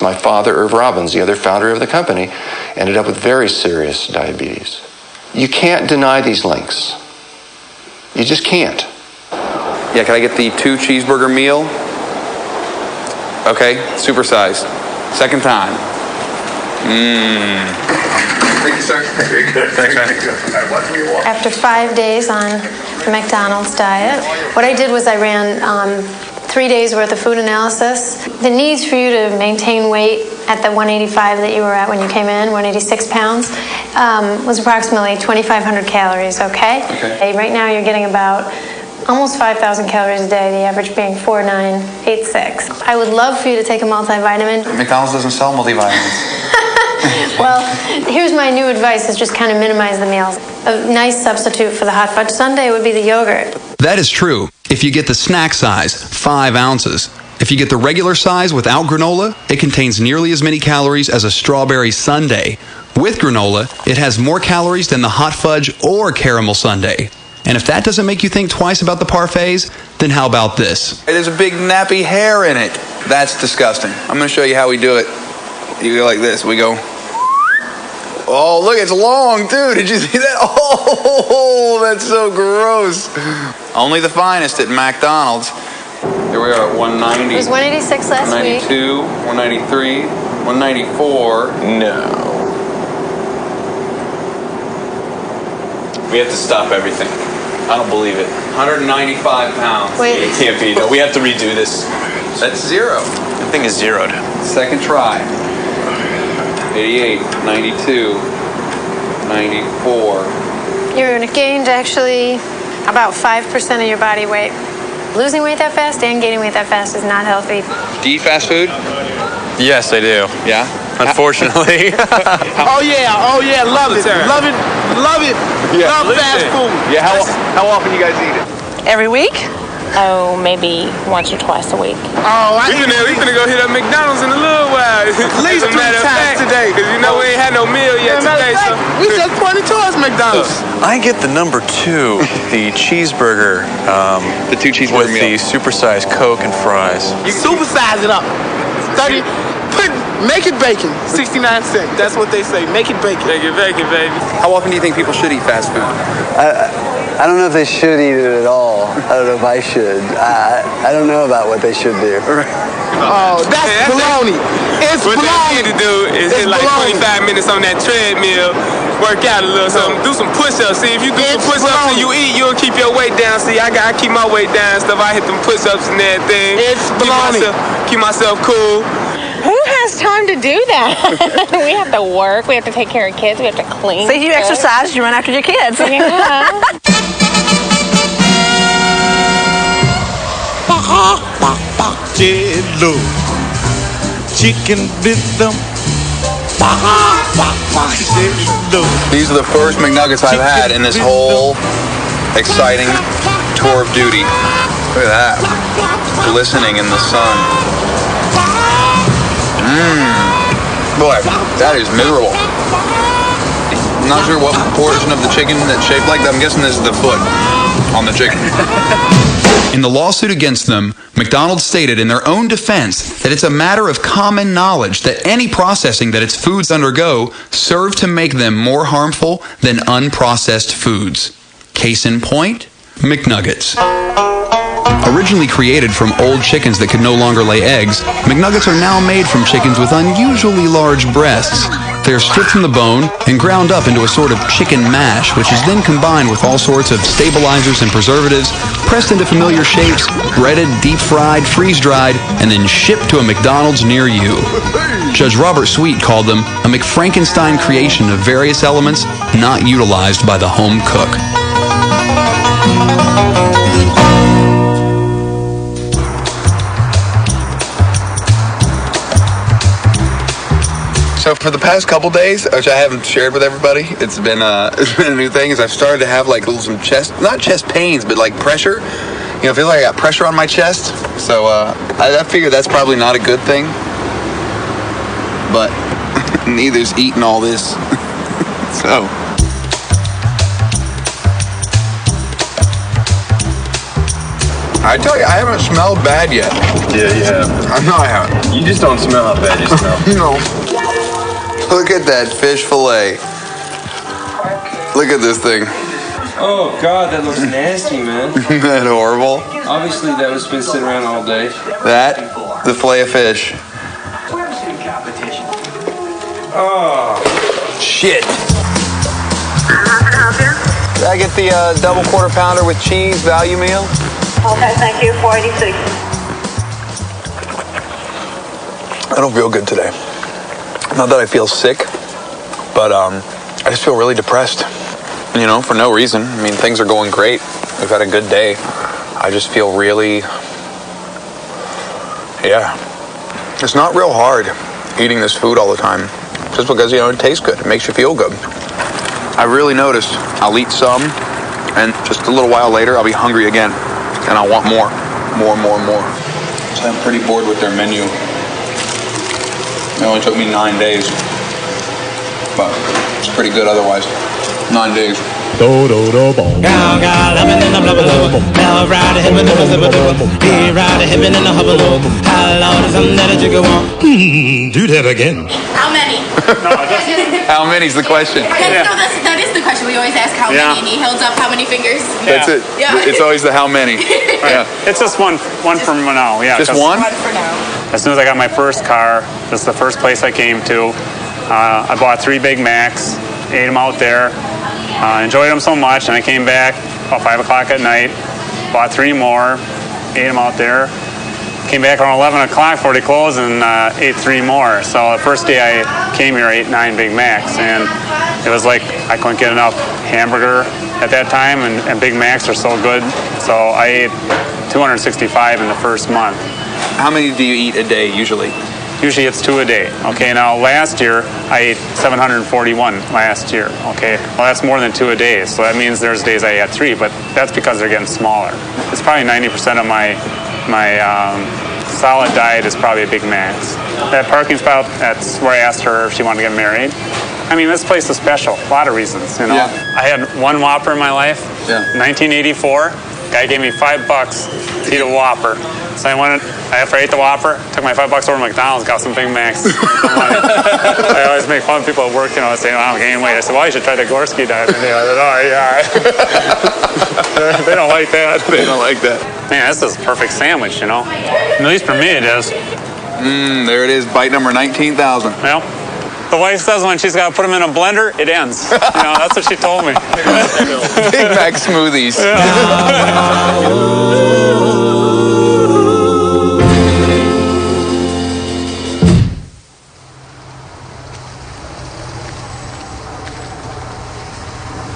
[SPEAKER 8] My father, Irv Robbins, the other founder of the company, ended up with very serious diabetes. You can't deny these links. You just can't.
[SPEAKER 12] Yeah, can I get the 2 cheeseburger meal? Okay, supersized. Second time. Thank you, sir. Very good. Thanks, man.
[SPEAKER 9] After 5 days on the McDonald's diet, what I did was I ran 3 days worth of food analysis. The needs for you to maintain weight at the 185 that you were at when you came in, 186 pounds, was approximately 2,500 calories, okay? Right now you're getting about almost 5,000 calories a day, the average being 4,986. I would love for you to take a multivitamin.
[SPEAKER 12] McDonald's doesn't sell multivitamins.
[SPEAKER 9] Well, here's my new advice, is just kind of minimize the meals. A nice substitute for the hot fudge sundae would be the yogurt.
[SPEAKER 2] That is true. If you get the snack size, 5 ounces. If you get the regular size without granola, it contains nearly as many calories as a strawberry sundae. With granola, it has more calories than the hot fudge or caramel sundae. And if that doesn't make you think twice about the parfaits, then how about this?
[SPEAKER 12] There's a big nappy hair in it. That's disgusting. I'm going to show you how we do it. You go like this. We go. Oh, look, it's long, too. Did you see that? Oh, that's so gross. Only the finest at McDonald's. Here we are at 190.
[SPEAKER 9] It was 186 last
[SPEAKER 12] 192, 193, 194. No. We have to stop everything. I don't believe it. 195 pounds.
[SPEAKER 9] Wait.
[SPEAKER 12] It can't be. No, we have to redo this. That's 0.
[SPEAKER 19] The thing is zeroed.
[SPEAKER 12] Second try. 88, 92, 94.
[SPEAKER 9] You're gained actually about 5% of your body weight. Losing weight that fast and gaining weight that fast is not healthy.
[SPEAKER 12] Do you eat fast food?
[SPEAKER 19] Yes, I do.
[SPEAKER 12] Yeah?
[SPEAKER 19] Unfortunately.
[SPEAKER 10] Oh yeah, love it.
[SPEAKER 12] Yeah.
[SPEAKER 10] Love fast food.
[SPEAKER 12] Yeah, how often you guys eat it?
[SPEAKER 15] Every week? Oh, maybe once or twice a week.
[SPEAKER 10] Oh,
[SPEAKER 16] we finna go hit up McDonald's in a little while.
[SPEAKER 10] At least 3 times today.
[SPEAKER 16] Because you know we ain't had no meal yet today. So
[SPEAKER 10] we just pointed towards McDonald's.
[SPEAKER 19] I get the number 2, the cheeseburger.
[SPEAKER 12] The 2 cheeseburger
[SPEAKER 19] with
[SPEAKER 12] meal.
[SPEAKER 19] the supersized Coke and fries.
[SPEAKER 10] You supersize it up. Make it bacon. 69 cents. That's what they say. Make it bacon.
[SPEAKER 16] Make it bacon, baby.
[SPEAKER 12] How often do you think people should eat fast food?
[SPEAKER 25] I don't know if they should eat it at all. I don't know if I should. I don't know about what they should do.
[SPEAKER 10] Oh, that's baloney. It's
[SPEAKER 16] what
[SPEAKER 10] baloney.
[SPEAKER 16] What they need to do is hit like 25 minutes on that treadmill, work out a little something, do some push-ups. See, if you do some push-ups and you eat, you'll keep your weight down. See, I keep my weight down and stuff. I hit them push-ups and everything.
[SPEAKER 10] It's baloney.
[SPEAKER 16] Keep myself cool.
[SPEAKER 15] Who has time to do that? We have to work. We have to take care of kids. We have to clean.
[SPEAKER 26] See, you exercise, you run after your kids.
[SPEAKER 15] Yeah.
[SPEAKER 27] Jello, chicken rhythm.
[SPEAKER 12] These are the first McNuggets I've had in this whole exciting tour of duty. Look at that. Glistening in the sun. Boy, that is miserable. I'm not sure what portion of the chicken that's shaped like that. I'm guessing this is the foot on the chicken.
[SPEAKER 2] In the lawsuit against them, McDonald's stated in their own defense that it's a matter of common knowledge that any processing that its foods undergo serve to make them more harmful than unprocessed foods. Case in point, McNuggets. Originally created from old chickens that could no longer lay eggs, McNuggets are now made from chickens with unusually large breasts. They are stripped from the bone and ground up into a sort of chicken mash, which is then combined with all sorts of stabilizers and preservatives, pressed into familiar shapes, breaded, deep-fried, freeze-dried, and then shipped to a McDonald's near you. Judge Robert Sweet called them a McFrankenstein creation of various elements not utilized by the home cook.
[SPEAKER 12] So for the past couple days, which I haven't shared with everybody, it's been a new thing, is I've started to have like some not chest pains, but like pressure. You know, I feel like I got pressure on my chest. So I figure that's probably not a good thing. But neither's eating all this. So I tell you, I haven't smelled bad yet.
[SPEAKER 19] Yeah, you have.
[SPEAKER 12] I know I haven't.
[SPEAKER 19] You just don't smell how bad you smell.
[SPEAKER 12] No.
[SPEAKER 5] Look at that fish fillet. Look at this thing.
[SPEAKER 19] Oh, God, that looks nasty, man.
[SPEAKER 5] Isn't that horrible?
[SPEAKER 19] Obviously, that was been sitting around all day.
[SPEAKER 5] That, the fillet of fish.
[SPEAKER 19] Oh.
[SPEAKER 5] Shit. Did I get the double quarter pounder with cheese value meal?
[SPEAKER 17] Okay, thank you. 486.
[SPEAKER 5] I don't feel good today. Not that I feel sick, but I just feel really depressed. You know, for no reason. I mean, things are going great. We've had a good day. I just feel really, it's not real hard eating this food all the time. Just because, you know, it tastes good. It makes you feel good. I really noticed I'll eat some, and just a little while later, I'll be hungry again. And I'll want more.
[SPEAKER 12] So I'm pretty bored with their menu. It only took me 9 days. But it's pretty good otherwise. 9 days.
[SPEAKER 3] Gal, gal, I'm in the bubble. Now ride a hip and the bubble. He ride a hip and the hubble. How long is something that a jigger want? Do that again.
[SPEAKER 1] How many?
[SPEAKER 5] How many's the question?
[SPEAKER 1] No, that is the question. We always ask how many, and he holds up how many fingers.
[SPEAKER 5] That's it.
[SPEAKER 1] Yeah.
[SPEAKER 5] It's always the how many. Yeah.
[SPEAKER 18] It's just one for now. Yeah.
[SPEAKER 5] Just one?
[SPEAKER 1] One for now.
[SPEAKER 18] As soon as I got my first car, this is the first place I came to. I bought 3 Big Macs, ate them out there. Enjoyed them so much, and I came back about 5 o'clock at night, bought 3 more, ate them out there. Came back around 11 o'clock before they closed and ate 3 more. So the first day I came here, I ate 9 Big Macs, and it was like I couldn't get enough hamburger at that time, and Big Macs are so good. So I ate 265 in the first month.
[SPEAKER 5] How many do you eat a day usually?
[SPEAKER 18] Usually it's 2 a day. Okay, now last year I ate 741 last year. Okay, well that's more than 2 a day. So that means there's days I had 3, but that's because they're getting smaller. It's probably 90% of my solid diet is probably a Big Macs. That parking spot, that's where I asked her if she wanted to get married. I mean, this place is special. A lot of reasons, you know.
[SPEAKER 5] Yeah.
[SPEAKER 18] I had 1 Whopper in my life.
[SPEAKER 5] Yeah.
[SPEAKER 18] 1984. Guy gave me $5 to eat a Whopper. So I went, after I ate the Whopper, took my $5 over to McDonald's, got some Big Macs. I always make fun of people at work, you know, saying, I'm gaining weight. I said, well, you should try the Gorski diet. And they said, oh, yeah. They don't like that.
[SPEAKER 5] They don't like that.
[SPEAKER 18] Man, this is a perfect sandwich, you know. At least for me it is.
[SPEAKER 5] There it is, bite number 19,000.
[SPEAKER 18] Well, the wife says when she's got to put them in a blender, it ends. You know, that's what she told me.
[SPEAKER 5] Big Mac smoothies.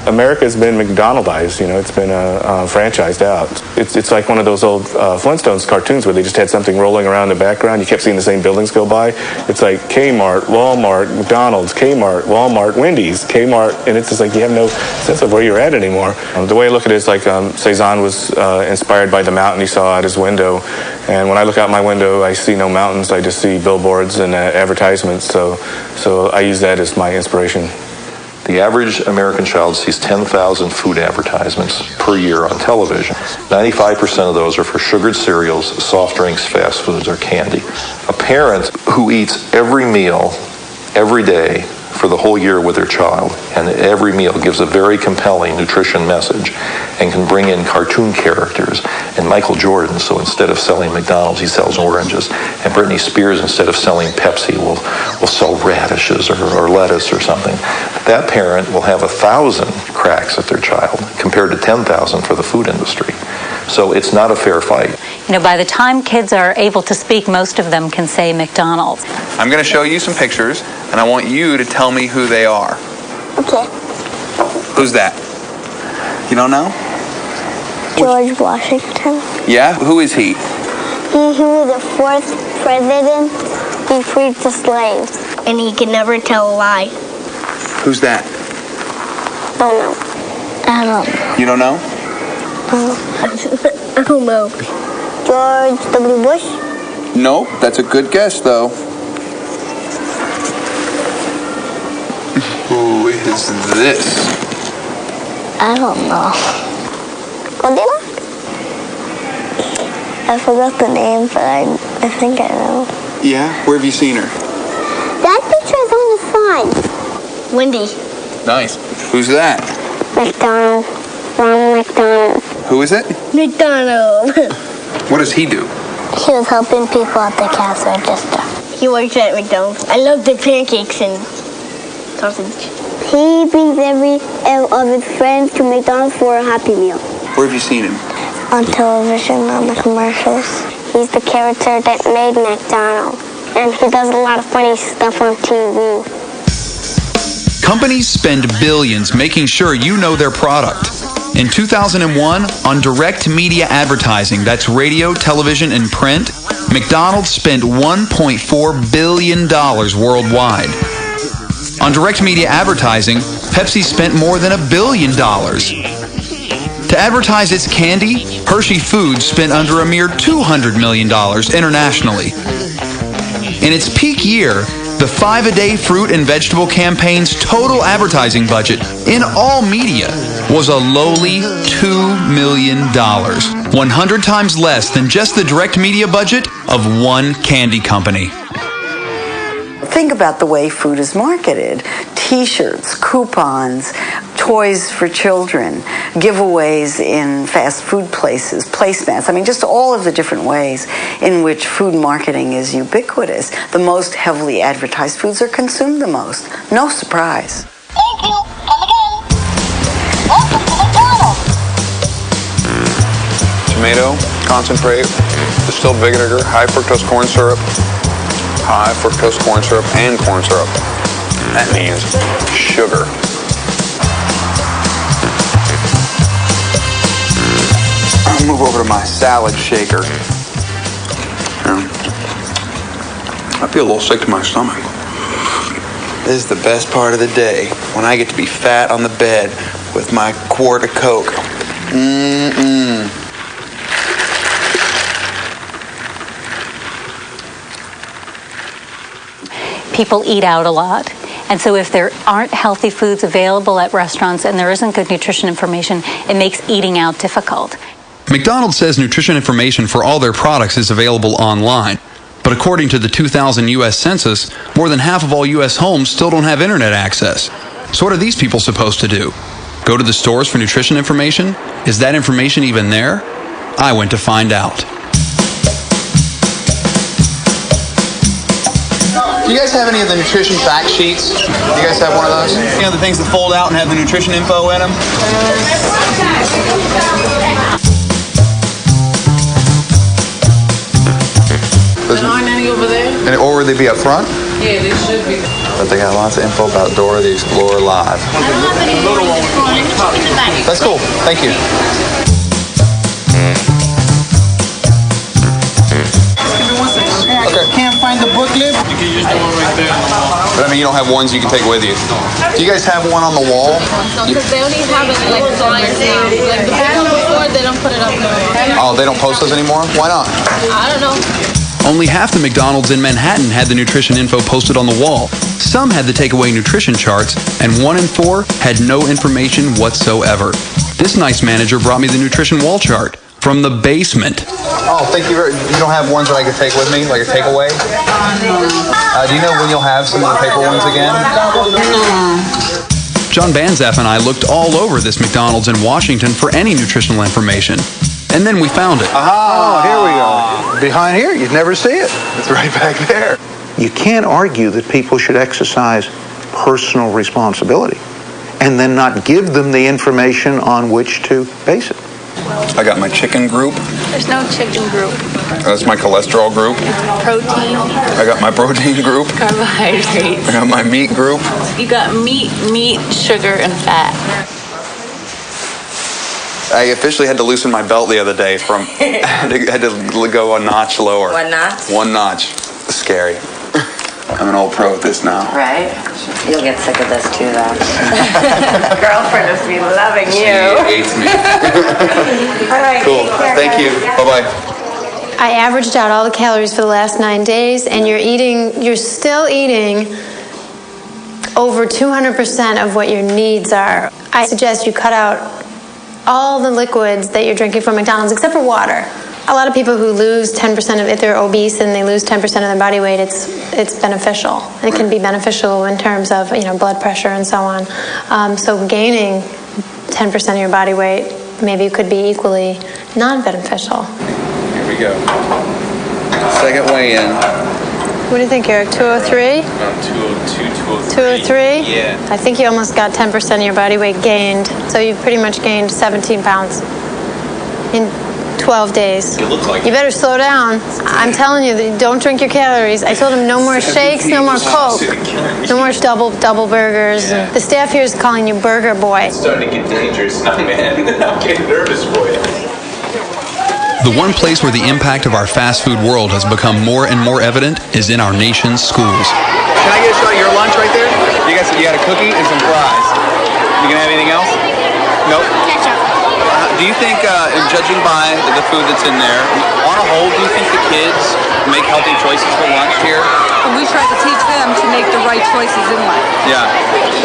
[SPEAKER 20] America's been McDonaldized, you know, it's been franchised out. It's like one of those old Flintstones cartoons where they just had something rolling around in the background. You kept seeing the same buildings go by. It's like Kmart, Walmart, McDonald's, Kmart, Walmart, Wendy's, Kmart, and it's just like you have no sense of where you're at anymore. The way I look at it is like Cezanne was inspired by the mountain he saw out his window, and when I look out my window, I see no mountains, I just see billboards and advertisements, so I use that as my inspiration.
[SPEAKER 21] The average American child sees 10,000 food advertisements per year on television. 95% of those are for sugared cereals, soft drinks, fast foods, or candy. A parent who eats every meal, every day, for the whole year with their child, and every meal gives a very compelling nutrition message and can bring in cartoon characters and Michael Jordan, so instead of selling McDonald's, he sells oranges, and Britney Spears, instead of selling Pepsi, will sell radishes or lettuce or something. That parent will have 1,000 cracks at their child compared to 10,000 for the food industry. So it's not a fair fight.
[SPEAKER 22] You know, by the time kids are able to speak, most of them can say McDonald's.
[SPEAKER 5] I'm going to show you some pictures, and I want you to tell me who they are.
[SPEAKER 23] Okay.
[SPEAKER 5] Who's that? You don't know?
[SPEAKER 23] George Washington.
[SPEAKER 5] Yeah? Who is he?
[SPEAKER 23] He was the 4th president. He freed the slaves. And he could never tell a lie.
[SPEAKER 5] Who's that?
[SPEAKER 23] Don't know. I don't know.
[SPEAKER 5] You don't know?
[SPEAKER 23] I don't know. George W. Bush?
[SPEAKER 5] No, that's a good guess, though. Who is this?
[SPEAKER 23] I don't know. Godzilla? I forgot the name, but I think I know.
[SPEAKER 5] Yeah? Where have you seen her?
[SPEAKER 23] That picture is on the side. Wendy.
[SPEAKER 5] Nice. Who's that?
[SPEAKER 23] McDonald. Ronald McDonald.
[SPEAKER 5] Who is it?
[SPEAKER 23] McDonald.
[SPEAKER 5] What does he do?
[SPEAKER 23] He was helping people at the cash register. He works at McDonald's. I love the pancakes and sausage. He brings every of his friends to McDonald's for a Happy Meal.
[SPEAKER 5] Where have you seen him?
[SPEAKER 23] On television, on the commercials. He's the character that made McDonald's. And he does a lot of funny stuff on TV.
[SPEAKER 2] Companies spend billions making sure you know their product. In 2001, on direct media advertising, that's radio, television, and print, McDonald's spent $1.4 billion worldwide. On direct media advertising, Pepsi spent more than $1 billion. To advertise its candy, Hershey Foods spent under a mere $200 million internationally. In its peak year, the 5-a-day fruit and vegetable campaign's total advertising budget in all media was a lowly $2 million, 100 times less than just the direct media budget of one candy company.
[SPEAKER 4] Think about the way food is marketed. T-shirts, coupons, toys for children, giveaways in fast food places, placemats. I mean, just all of the different ways in which food marketing is ubiquitous. The most heavily advertised foods are consumed the most. No surprise.
[SPEAKER 23] Thank you. Come again. Welcome to McDonald's.
[SPEAKER 5] Tomato, concentrate, distilled vinegar, high fructose corn syrup, and corn syrup. That means sugar. I'll move over to my salad shaker. I feel a little sick to my stomach. This is the best part of the day, when I get to be fat on the bed with my quart of Coke.
[SPEAKER 22] People eat out a lot. And so if there aren't healthy foods available at restaurants and there isn't good nutrition information, it makes eating out difficult.
[SPEAKER 2] McDonald's says nutrition information for all their products is available online. But according to the 2000 U.S. Census, more than half of all U.S. homes still don't have internet access. So what are these people supposed to do? Go to the stores for nutrition information? Is that information even there? I went to find out.
[SPEAKER 5] Do you guys have any of the nutrition fact sheets? Do you guys have one of those? You know, the things that fold out and have the nutrition info in them?
[SPEAKER 6] There aren't any over there?
[SPEAKER 5] Or would they be up front?
[SPEAKER 6] Yeah, they should be.
[SPEAKER 5] But they got lots of info about Dora the Explorer Live. That's cool. Thank you. Okay.
[SPEAKER 6] Can't find the booklet? You can use the one right there.
[SPEAKER 5] But I mean, you don't have ones you can take with you. Do you guys have one on the wall?
[SPEAKER 6] No, because they only have it like flyers now. Like the big one before, they don't put it up anymore.
[SPEAKER 5] Oh, they don't post those anymore? Why not?
[SPEAKER 6] I don't know.
[SPEAKER 2] Only half the McDonald's in Manhattan had the nutrition info posted on the wall. Some had the takeaway nutrition charts, and 1 in 4 had no information whatsoever. This nice manager brought me the nutrition wall chart from the basement.
[SPEAKER 5] Oh, thank you. You don't have ones that I could take with me, like a takeaway? Do you know when you'll have some of the paper ones again?
[SPEAKER 2] John Banzaf and I looked all over this McDonald's in Washington for any nutritional information. And then we found it.
[SPEAKER 7] Oh, here we go. Behind here, you'd never see it.
[SPEAKER 5] It's right back there.
[SPEAKER 7] You can't argue that people should exercise personal responsibility and then not give them the information on which to base it.
[SPEAKER 5] I got my chicken group.
[SPEAKER 6] There's no chicken group.
[SPEAKER 5] That's my cholesterol group.
[SPEAKER 6] Protein.
[SPEAKER 5] I got my protein group.
[SPEAKER 6] Carbohydrates.
[SPEAKER 5] I got my meat group.
[SPEAKER 6] You got meat, sugar, and fat.
[SPEAKER 5] I officially had to loosen my belt the other day from, I had to go a notch lower.
[SPEAKER 11] One notch?
[SPEAKER 5] One notch. Scary. I'm an old pro at this now.
[SPEAKER 11] Right? You'll get sick of this too, though. Girlfriend must be loving you.
[SPEAKER 5] She hates me.
[SPEAKER 11] All right.
[SPEAKER 5] Cool. Thank you. Bye-bye.
[SPEAKER 9] I averaged out all the calories for the last 9 days, and you're still eating over 200% of what your needs are. I suggest you cut out all the liquids that you're drinking from McDonald's except for water. A lot of people who lose 10% of, if they're obese and they lose 10% of their body weight, it's beneficial. It can be beneficial in terms of, blood pressure and so on. So gaining 10% of your body weight maybe could be equally non-beneficial.
[SPEAKER 12] Here we go. Second weigh-in.
[SPEAKER 9] What do you think, Eric? 203?
[SPEAKER 12] 202,
[SPEAKER 9] 203?
[SPEAKER 12] Yeah.
[SPEAKER 9] I think you almost got 10% of your body weight gained. So you've pretty much gained 17 pounds in 12 days.
[SPEAKER 12] It looks like
[SPEAKER 9] you better slow down. I'm telling you, don't drink your calories. I told him no more shakes, no more Coke, no more double burgers.
[SPEAKER 12] Yeah.
[SPEAKER 9] The staff here is calling you Burger Boy.
[SPEAKER 12] It's starting to get dangerous now, man. I'm getting nervous for you.
[SPEAKER 2] The one place where the impact of our fast food world has become more and more evident is in our nation's schools.
[SPEAKER 5] Can I get a shot of your lunch right there? You got a cookie and some fries. You gonna have anything else? Nope.
[SPEAKER 1] Ketchup.
[SPEAKER 5] Do you think, in judging by the food that's in there, on a whole, do you think the kids make healthy choices for lunch here?
[SPEAKER 8] We try to teach them to make the right choices in life.
[SPEAKER 5] Yeah.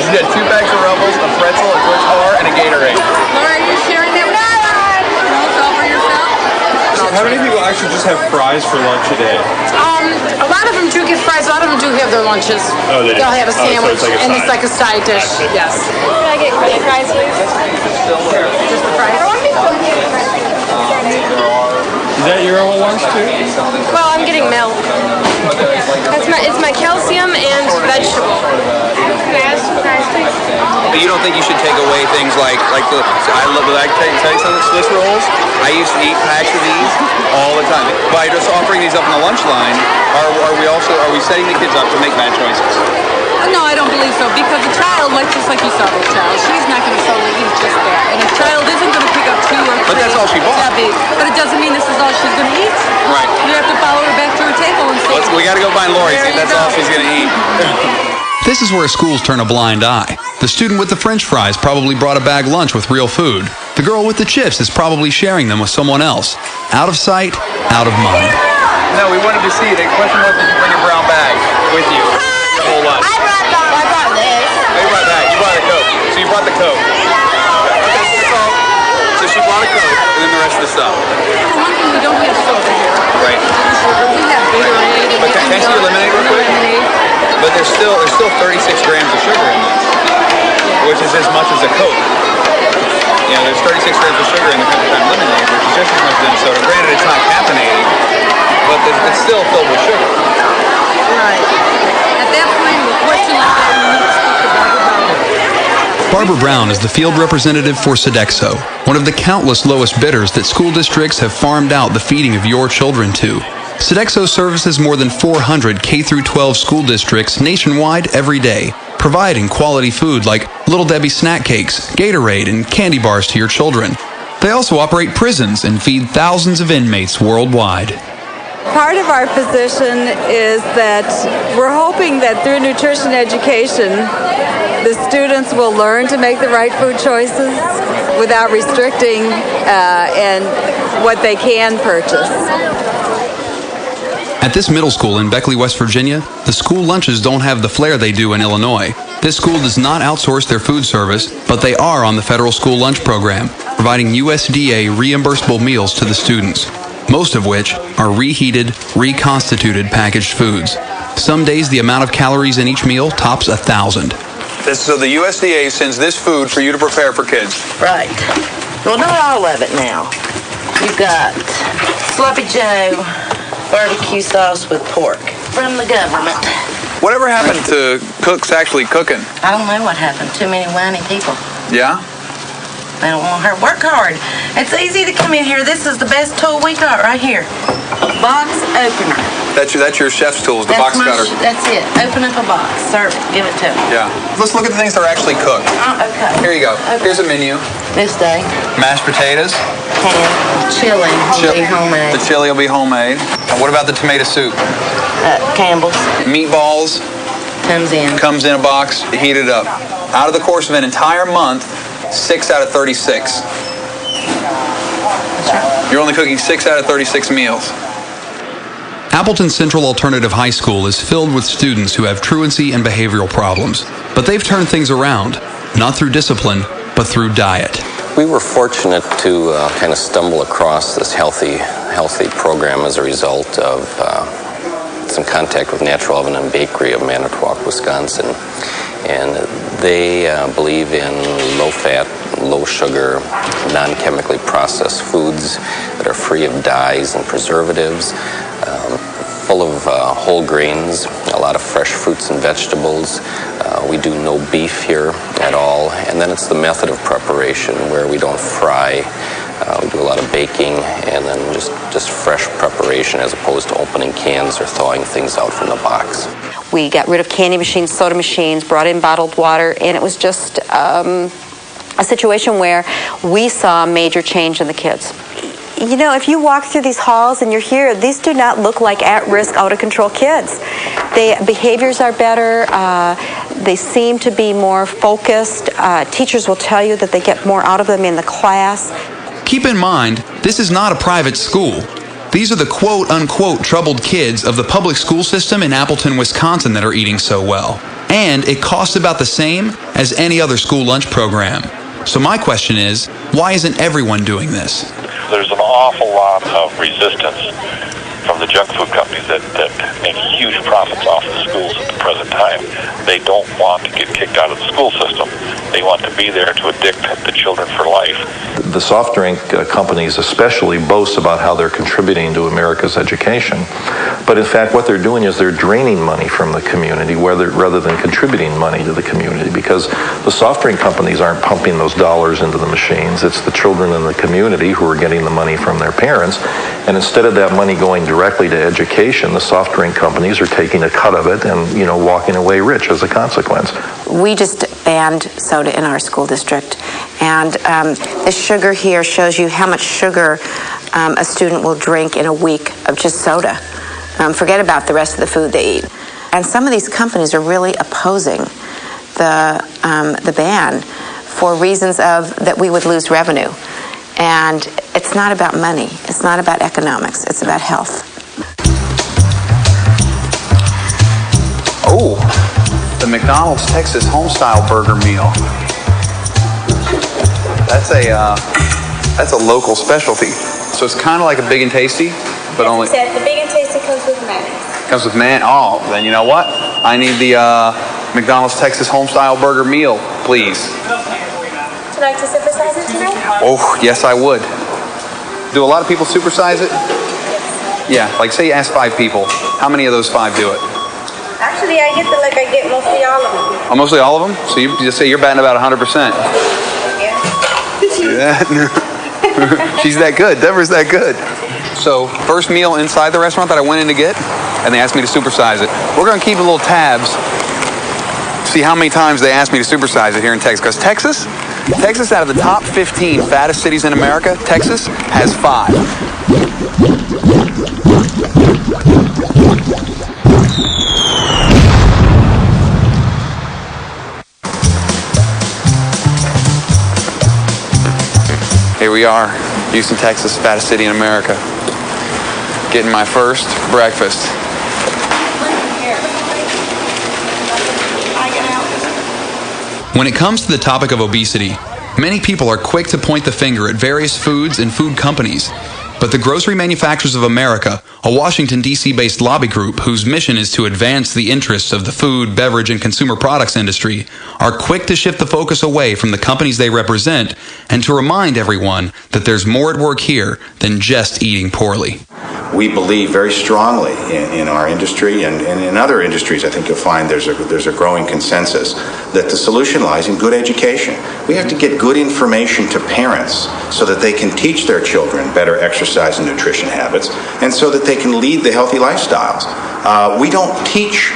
[SPEAKER 5] You had 2 bags of Rebels, a pretzel, a Twix bar, and a Gatorade.
[SPEAKER 8] Laura, are you sharing that with us? It's all for yourself?
[SPEAKER 19] How many people actually just have fries for lunch a day?
[SPEAKER 8] A lot of them do get fries. A lot of them do have their lunches.
[SPEAKER 19] Oh, they do?
[SPEAKER 8] They'll have a
[SPEAKER 19] Oh, so
[SPEAKER 8] sandwich,
[SPEAKER 19] it's like a
[SPEAKER 8] and
[SPEAKER 19] side.
[SPEAKER 8] it's like a side dish. Yes.
[SPEAKER 1] Can I get curly fries, please?
[SPEAKER 8] Just the fries.
[SPEAKER 19] Is that your whole lunch too?
[SPEAKER 1] Well, I'm getting milk. It's my calcium and vegetable. Can I ask for fries, please?
[SPEAKER 5] But you don't think you should take away things like the, I tell you something, Swiss rolls? I used to eat packs of these all the time. By just offering these up on the lunch line, are we setting the kids up to make bad choices?
[SPEAKER 8] No, I don't believe so, because a child, just like you saw this child, she's not going to solely eat just that. And a child isn't going to pick up 2 or 3.
[SPEAKER 5] But that's all she bought.
[SPEAKER 8] But it doesn't mean this is all she's going to eat.
[SPEAKER 5] Right.
[SPEAKER 8] You have to follow her back to her table and say,
[SPEAKER 5] We got to go find Lori, see if that's all she's going to eat.
[SPEAKER 2] This is where schools turn a blind eye. The student with the French fries probably brought a bag lunch with real food. The girl with the chips is probably sharing them with someone else. Out of sight, out of mind.
[SPEAKER 5] No, we wanted to see. The question was, did you bring your brown bag with you? Your whole lunch.
[SPEAKER 1] I brought this.
[SPEAKER 5] Oh, you brought that. You brought a Coke. So you brought the Coke. Okay, so that's all. So she brought a Coke and then the rest of the stuff.
[SPEAKER 8] one thing we don't have soda here.
[SPEAKER 5] Right.
[SPEAKER 8] We have Gatorade.
[SPEAKER 5] But can I see your lemonade real quick? But there's still 36 grams of sugar in this, which is as much as a Coke. There's 36 grams of sugar in the Country Time lemonade, which is just as much as in soda. Granted, it's not caffeinated, but it's still filled with sugar.
[SPEAKER 8] Right. At that point, with a question like that, you need to speak to Barbara Brown.
[SPEAKER 2] Barbara Brown is the field representative for Sodexo, one of the countless lowest bidders that school districts have farmed out the feeding of your children to. Sodexo services more than 400 K-12 school districts nationwide every day, providing quality food like Little Debbie snack cakes, Gatorade, and candy bars to your children. They also operate prisons and feed thousands of inmates worldwide.
[SPEAKER 10] Part of our position is that we're hoping that through nutrition education, the students will learn to make the right food choices without restricting and what they can purchase.
[SPEAKER 2] At this middle school in Beckley, West Virginia, the school lunches don't have the flair they do in Illinois. This school does not outsource their food service, but they are on the federal school lunch program, providing USDA reimbursable meals to the students, most of which are reheated, reconstituted packaged foods. Some days the amount of calories in each meal tops 1,000.
[SPEAKER 5] So the USDA sends this food for you to prepare for kids.
[SPEAKER 11] Right. Well, not all of it now. You've got Sloppy Joe barbecue sauce with pork from the government.
[SPEAKER 5] Whatever happened to cooks actually cooking?
[SPEAKER 11] I don't know what happened. Too many whiny people.
[SPEAKER 5] Yeah?
[SPEAKER 11] They don't want her to work hard. It's easy to come in here. This is the best tool we got right here. Box opener.
[SPEAKER 5] That's your chef's tools, the box cutter.
[SPEAKER 11] That's it. Open up a box. Serve it. Give it to them.
[SPEAKER 5] Yeah. Let's look at the things that are actually cooked.
[SPEAKER 11] Okay.
[SPEAKER 5] Here you go. Okay. Here's a menu.
[SPEAKER 11] This day.
[SPEAKER 5] Mashed potatoes.
[SPEAKER 11] Chili will be homemade.
[SPEAKER 5] The chili will be homemade. And what about the tomato soup?
[SPEAKER 11] Campbell's.
[SPEAKER 5] Meatballs. Comes in a box, heated up. Out of the course of an entire month, 6 out of 36. You're only cooking 6 out of 36 meals.
[SPEAKER 2] Appleton Central Alternative High School is filled with students who have truancy and behavioral problems. But they've turned things around, not through discipline, but through diet.
[SPEAKER 13] We were fortunate to kind of stumble across this healthy program as a result of some contact with Natural Oven and Bakery of Manitowoc, Wisconsin. And they believe in low-fat, low-sugar, non-chemically processed foods that are free of dyes and preservatives, full of whole grains, a lot of fresh fruits and vegetables. We do no beef here at all. And then it's the method of preparation where we don't fry. We do a lot of baking and then just fresh preparation as opposed to opening cans or thawing things out from the box.
[SPEAKER 14] We got rid of candy machines, soda machines, brought in bottled water, and it was just a situation where we saw a major change in the kids. You know, if you walk through these halls and you're here, these do not look like at-risk, out-of-control kids. Behaviors are better. They seem to be more focused. Teachers will tell you that they get more out of them in the class.
[SPEAKER 2] Keep in mind, this is not a private school. These are the quote-unquote troubled kids of the public school system in Appleton, Wisconsin that are eating so well. And it costs about the same as any other school lunch program. So my question is, why isn't everyone doing this?
[SPEAKER 15] There's an awful lot of resistance from the junk food companies that make huge profits off the schools at the present time. They don't want to get kicked out of the school system. They want to be there to addict the children for life.
[SPEAKER 21] The soft drink companies especially boast about how they're contributing to America's education. But in fact, what they're doing is they're draining money from the community rather than contributing money to the community, because the soft drink companies aren't pumping those dollars into the machines. It's the children in the community who are getting the money from their parents. And instead of that money going directly to education, the soft drink companies are taking a cut of it and, you know, walking away rich as a consequence.
[SPEAKER 16] We just banned soda in our school district, and the sugar here shows you how much sugar a student will drink in a week of just soda. Forget about the rest of the food they eat. And some of these companies are really opposing the ban for reasons of that we would lose revenue. And it's not about money. It's not about economics. It's about health.
[SPEAKER 2] Oh, the McDonald's Texas Homestyle Burger Meal. That's a local specialty. So it's kind of like a Big and Tasty, but only.
[SPEAKER 24] The Big and Tasty comes with mayonnaise.
[SPEAKER 2] Comes with Oh, then you know what? I need the McDonald's Texas Homestyle Burger Meal, please.
[SPEAKER 24] Would you like to supersize it tonight?
[SPEAKER 2] Oh, yes, I would. Do a lot of people supersize it? Yeah, like say you ask 5 people. How many of those 5 do it?
[SPEAKER 24] Actually, I get mostly all of them.
[SPEAKER 2] Oh, mostly all of them? So you just say you're batting about 100%. Yeah. She's that good. Deborah's that good. So first meal inside the restaurant that I went in to get, and they asked me to supersize it. We're going to keep a little tabs, see how many times they asked me to supersize it here in Texas. Because Texas, out of the top 15 fattest cities in America, Texas has 5. Here we are, Houston, Texas, fattest city in America. Getting my first breakfast. When it comes to the topic of obesity, many people are quick to point the finger at various foods and food companies. But the Grocery Manufacturers of America, a Washington, D.C.-based lobby group whose mission is to advance the interests of the food, beverage, and consumer products industry, are quick to shift the focus away from the companies they represent and to remind everyone that there's more at work here than just eating poorly.
[SPEAKER 25] We believe very strongly in our industry and in other industries. I think you'll find there's a growing consensus that the solution lies in good education. We have to get good information to parents so that they can teach their children better exercise and nutrition habits, and so that they can lead the healthy lifestyles. We don't teach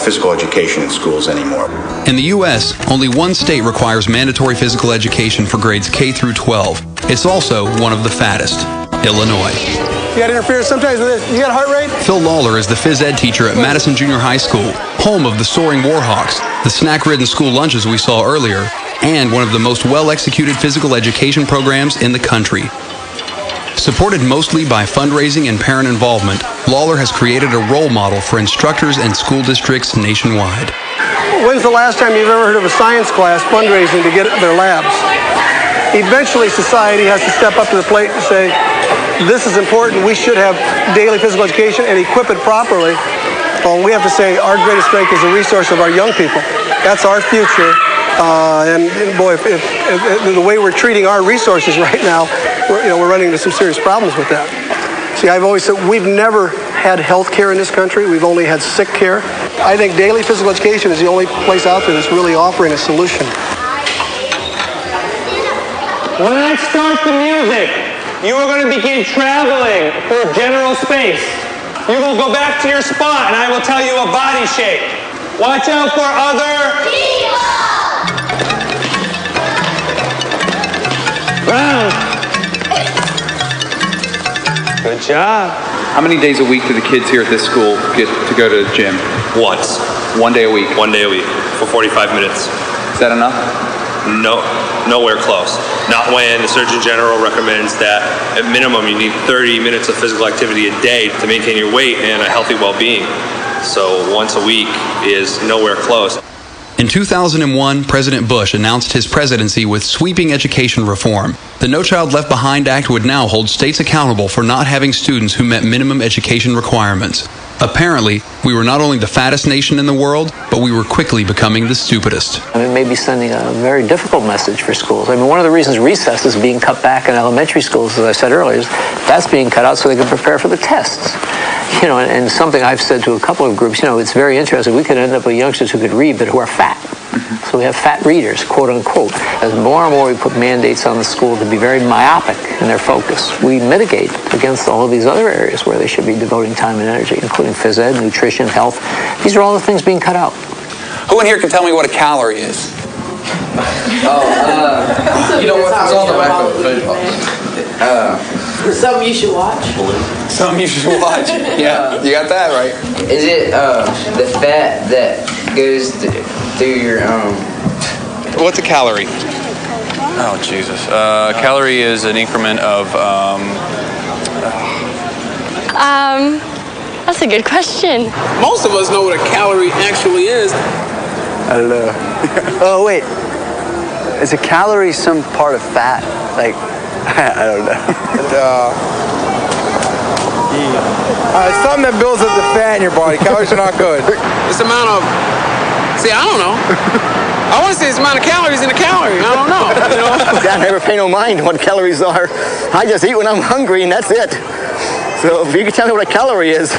[SPEAKER 25] physical education in schools anymore.
[SPEAKER 2] In the U.S., only one state requires mandatory physical education for grades K through 12. It's also one of the fattest, Illinois.
[SPEAKER 26] You got interference sometimes with this. You got a heart rate?
[SPEAKER 2] Phil Lawler is the phys ed teacher at Madison Junior High School, home of the Soaring Warhawks, the snack-ridden school lunches we saw earlier, and one of the most well-executed physical education programs in the country. Supported mostly by fundraising and parent involvement, Lawler has created a role model for instructors and school districts nationwide.
[SPEAKER 26] When's the last time you've ever heard of a science class fundraising to get their labs? Eventually, society has to step up to the plate and say, this is important. We should have daily physical education and equip it properly. Well, we have to say our greatest strength is the resource of our young people. That's our future. And boy, if the way we're treating our resources right now, we're running into some serious problems with that. See, I've always said we've never had health care in this country. We've only had sick care. I think daily physical education is the only place out there that's really offering a solution.
[SPEAKER 3] When I start the music, you are going to begin traveling through general space. You will go back to your spot and I will tell you a body shape. Watch out for other people. Round. Good job.
[SPEAKER 2] How many days a week do the kids here at this school get to go to the gym?
[SPEAKER 4] Once.
[SPEAKER 2] 1 day a week?
[SPEAKER 4] 1 day a week for 45 minutes.
[SPEAKER 2] Is that enough?
[SPEAKER 4] No, nowhere close. Not when the Surgeon General recommends that at minimum you need 30 minutes of physical activity a day to maintain your weight and a healthy well-being. So once a week is nowhere close.
[SPEAKER 2] In 2001, President Bush announced his presidency with sweeping education reform. The No Child Left Behind Act would now hold states accountable for not having students who met minimum education requirements. Apparently, we were not only the fattest nation in the world, but we were quickly becoming the stupidest.
[SPEAKER 17] It may be sending a very difficult message for schools. I mean, one of the reasons recess is being cut back in elementary schools, as I said earlier, is that's being cut out so they can prepare for the tests. And something I've said to a couple of groups, it's very interesting. We could end up with youngsters who could read but who are fat. So we have fat readers, quote unquote. As more and more we put mandates on the school to be very myopic in their focus, we mitigate against all of these other areas where they should be devoting time and energy, including phys ed, nutrition, health. These are all the things being cut out.
[SPEAKER 2] Who in here can tell me what a calorie is?
[SPEAKER 18] You know what? It's on the back of the food box. Something you should watch.
[SPEAKER 2] Something you should watch. Yeah, you got that right.
[SPEAKER 18] Is it the fat that goes through your
[SPEAKER 2] What's a calorie?
[SPEAKER 12] Oh, Jesus. Calorie is an increment of
[SPEAKER 20] That's a good question.
[SPEAKER 26] Most of us know what a calorie actually is.
[SPEAKER 23] I don't know. Oh, wait. Is a calorie some part of fat? Like, I don't know.
[SPEAKER 19] It's something that builds up the fat in your body. Calories are not good.
[SPEAKER 26] It's the amount of, I don't know. I want to say it's the amount of calories in a calorie. I don't know.
[SPEAKER 23] I never pay no mind to what calories are. I just eat when I'm hungry and that's it. So if you can tell me what a calorie is,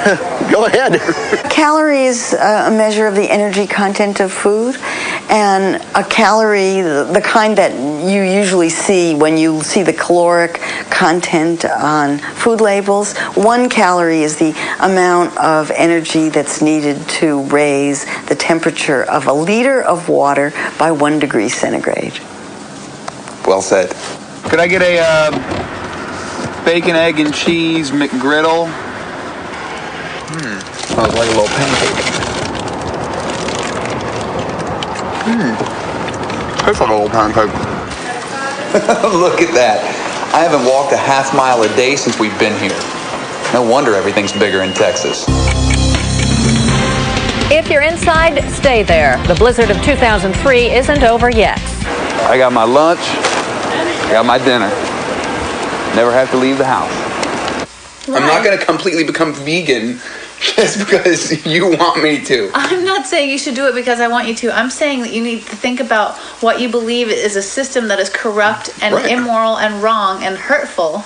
[SPEAKER 23] go ahead.
[SPEAKER 27] Calorie is a measure of the energy content of food, and a calorie, the kind that you usually see when you see the caloric content on food labels, 1 calorie is the amount of energy that's needed to raise the temperature of a liter of water by 1 degree centigrade.
[SPEAKER 2] Well said. Could I get a bacon, egg, and cheese McGriddle? Smells like a little pancake. Tastes like a little pancake. Look at that. I haven't walked a half mile a day since we've been here. No wonder everything's bigger in Texas.
[SPEAKER 28] If you're inside, stay there. The blizzard of 2003 isn't over yet.
[SPEAKER 2] I got my lunch. I got my dinner. Never have to leave the house. Right. I'm not going to completely become vegan just because you want me to.
[SPEAKER 6] I'm not saying you should do it because I want you to. I'm saying that you need to think about what you believe is a system that is corrupt and immoral and wrong and hurtful,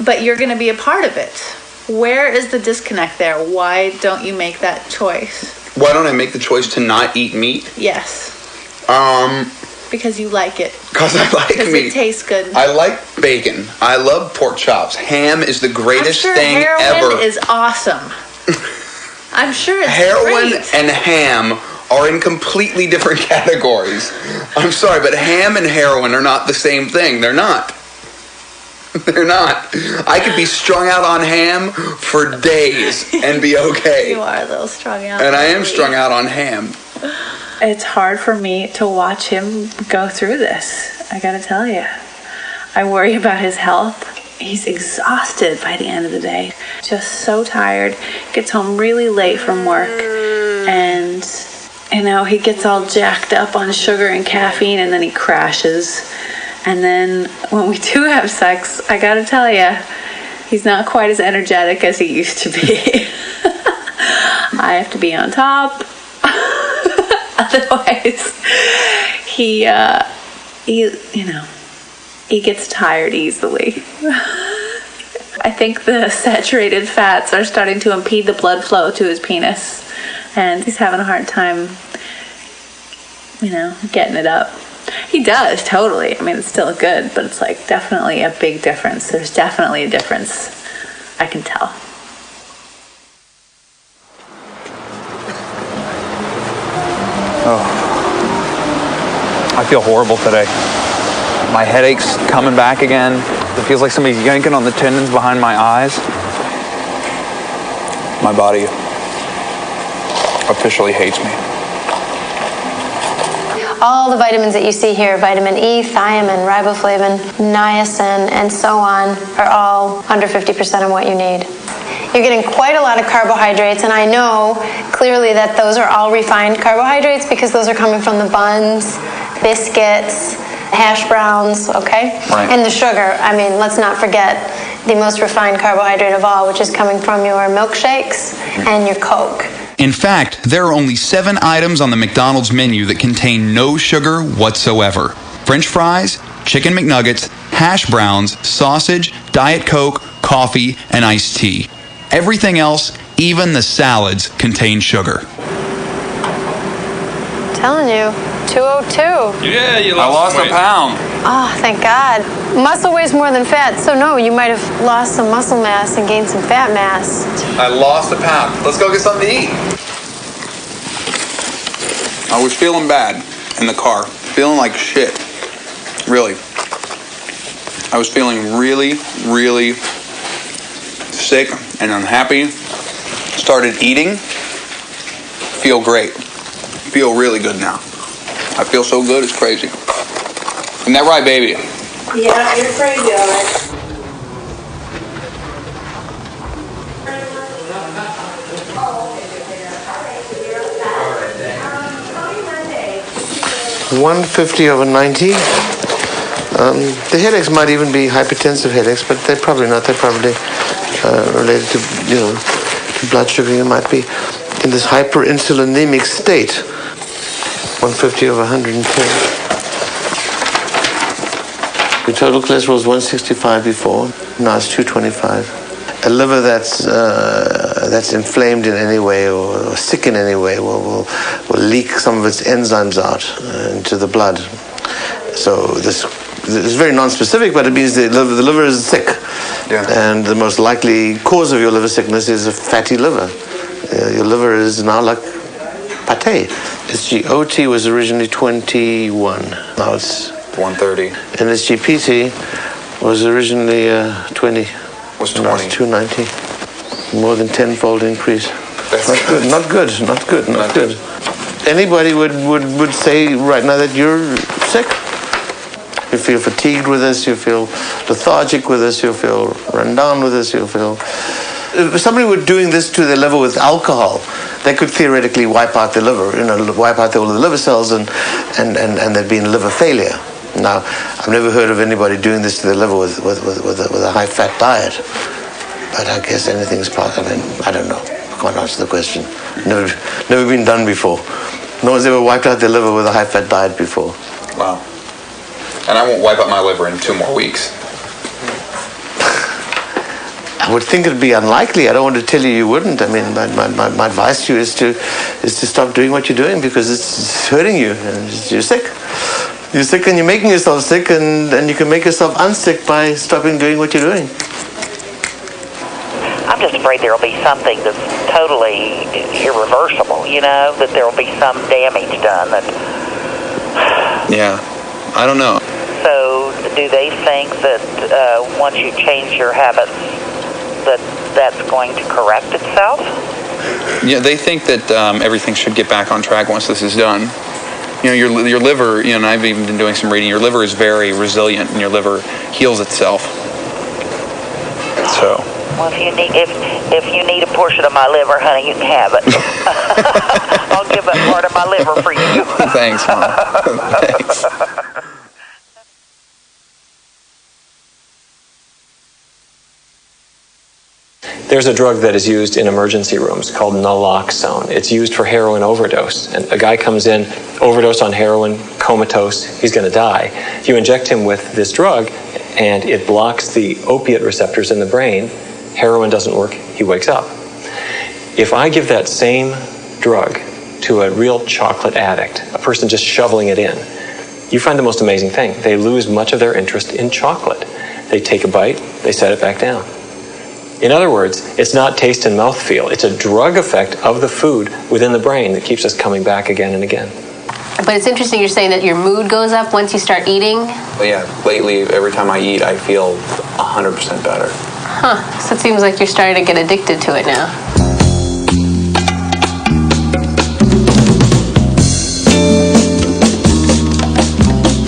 [SPEAKER 6] but you're going to be a part of it. Where is the disconnect there? Why don't you make that choice?
[SPEAKER 2] Why don't I make the choice to not eat meat?
[SPEAKER 6] Yes. Because you like it.
[SPEAKER 2] Because I like meat.
[SPEAKER 6] Because it tastes good.
[SPEAKER 2] I like bacon. I love pork chops. Ham is the greatest thing ever.
[SPEAKER 6] Heroin is awesome. I'm sure it's
[SPEAKER 2] Heroin
[SPEAKER 6] great.
[SPEAKER 2] and ham are in completely different categories. I'm sorry, but ham and heroin are not the same thing. They're not. They're not. I could be strung out on ham for days and be okay.
[SPEAKER 6] You are a little strung out.
[SPEAKER 2] And I am strung out on ham.
[SPEAKER 6] It's hard for me to watch him go through this. I gotta tell you. I worry about his health. He's exhausted by the end of the day. Just so tired. Gets home really late from work. And, he gets all jacked up on sugar and caffeine and then he crashes. And then when we do have sex, I gotta tell you, he's not quite as energetic as he used to be. I have to be on top. Otherwise, he gets tired easily. I think the saturated fats are starting to impede the blood flow to his penis, and he's having a hard time, getting it up. He does, totally. I mean, it's still good, but it's like definitely a big difference. There's definitely a difference. I can tell.
[SPEAKER 5] Oh, I feel horrible today. My headache's coming back again. It feels like somebody's yanking on the tendons behind my eyes. My body officially hates me.
[SPEAKER 1] All the vitamins that you see here, vitamin E, thiamine, riboflavin, niacin, and so on, are all under 50% of what you need. You're getting quite a lot of carbohydrates, and I know clearly that those are all refined carbohydrates because those are coming from the buns, biscuits, hash browns, okay?
[SPEAKER 5] Right.
[SPEAKER 1] And the sugar. I mean, let's not forget the most refined carbohydrate of all, which is coming from your milkshakes and your Coke.
[SPEAKER 2] In fact, there are only 7 items on the McDonald's menu that contain no sugar whatsoever. French fries, chicken McNuggets, hash browns, sausage, Diet Coke, coffee, and iced tea. Everything else, even the salads, contain sugar.
[SPEAKER 1] I'm telling you, 202.
[SPEAKER 4] Yeah, you
[SPEAKER 5] I lost a pound.
[SPEAKER 1] Oh, thank God. Muscle weighs more than fat, so no, you might have lost some muscle mass and gained some fat mass.
[SPEAKER 5] I lost a pound. Let's go get something to eat. I was feeling bad in the car. Feeling like shit. Really. I was feeling really, really sick and unhappy. Started eating. Feel great. Feel really good now. I feel so good, it's crazy. Isn't that right, baby?
[SPEAKER 24] Yeah, you're crazy, all right.
[SPEAKER 7] (150/90). The headaches might even be hypertensive headaches, but they're probably not. They're probably related to, to blood sugar. You might be in this hyperinsulinemic state. 150/110. Your total cholesterol was 165 before. Now it's 225. A liver that's inflamed in any way or sick in any way will leak some of its enzymes out into the blood. So this is very non-specific, but it means the liver is sick. Yeah. And the most likely cause of your liver sickness is a fatty liver. Your liver is now like pate. Its GOT was originally 21. Now it's
[SPEAKER 5] 130.
[SPEAKER 7] And its GPT was originally 20.
[SPEAKER 5] Was 20.
[SPEAKER 7] Now it's 290. More than tenfold increase. That's not good. Not good. Anybody would say right now that you're sick. You feel fatigued with this. You feel lethargic with this. You feel run down with this. You feel. If somebody were doing this to their liver with alcohol, they could theoretically wipe out the liver, wipe out all the liver cells, and there'd been liver failure. Now, I've never heard of anybody doing this to their liver with a high-fat diet, but I guess anything's possible. I mean, I don't know. I can't answer the question. Never been done before. No one's ever wiped out their liver with a high-fat diet before.
[SPEAKER 5] Wow. And I won't wipe out my liver in 2 more weeks.
[SPEAKER 7] I would think it'd be unlikely. I don't want to tell you wouldn't. I mean, my advice to you is to stop doing what you're doing because it's hurting you and you're sick. You're sick and you're making yourself sick, and you can make yourself unsick by stopping doing what you're doing.
[SPEAKER 8] I'm just afraid there will be something that's totally irreversible, that there will be some damage done.
[SPEAKER 5] Yeah, I don't know.
[SPEAKER 8] So do they think that once you change your habits, that's going to correct itself?
[SPEAKER 5] Yeah, they think that everything should get back on track once this is done. Your liver, and I've even been doing some reading, your liver is very resilient and your liver heals itself. So.
[SPEAKER 8] Well, if you need a portion of my liver, honey, you can have it. I'll give up part of my liver for you.
[SPEAKER 5] Thanks, Mom. Thanks.
[SPEAKER 17] There's a drug that is used in emergency rooms called naloxone. It's used for heroin overdose. And a guy comes in, overdose on heroin, comatose, he's going to die. If you inject him with this drug and it blocks the opiate receptors in the brain, heroin doesn't work, he wakes up. If I give that same drug to a real chocolate addict, a person just shoveling it in, you find the most amazing thing. They lose much of their interest in chocolate. They take a bite, they set it back down. In other words, it's not taste and mouthfeel. It's a drug effect of the food within the brain that keeps us coming back again and again.
[SPEAKER 9] But it's interesting you're saying that your mood goes up once you start eating.
[SPEAKER 12] But yeah, lately, every time I eat, I feel 100% better.
[SPEAKER 9] Huh. So it seems like you're starting to get addicted to it now.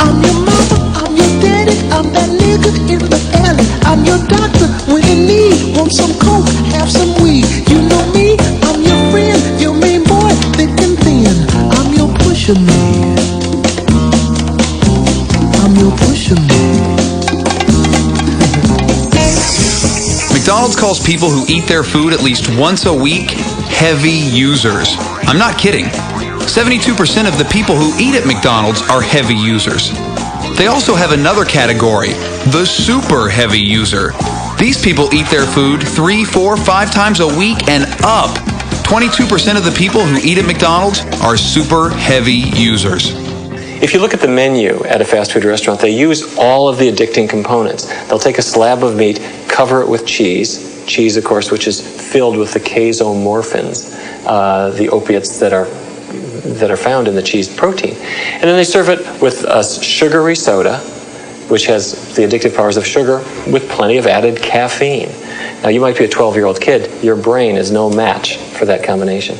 [SPEAKER 10] I'm your mother, I'm your daddy, I'm that nigga in the alley. I'm your doctor when you need. Want some coke, have some weed. You know me, I'm your friend, your main boy, thick and thin. I'm your pusher man. I'm your pusher man.
[SPEAKER 2] McDonald's calls people who eat their food at least once a week heavy users. I'm not kidding. 72% of the people who eat at McDonald's are heavy users. They also have another category, the super heavy user. These people eat their food 3, 4, 5 times a week and up. 22% of the people who eat at McDonald's are super heavy users.
[SPEAKER 17] If you look at the menu at a fast food restaurant, they use all of the addicting components. They'll take a slab of meat, cover it with cheese, of course, which is filled with the casomorphins, the opiates that are found in the cheese protein. And then they serve it with a sugary soda, which has the addictive powers of sugar with plenty of added caffeine. Now, you might be a 12-year-old kid. Your brain is no match for that combination.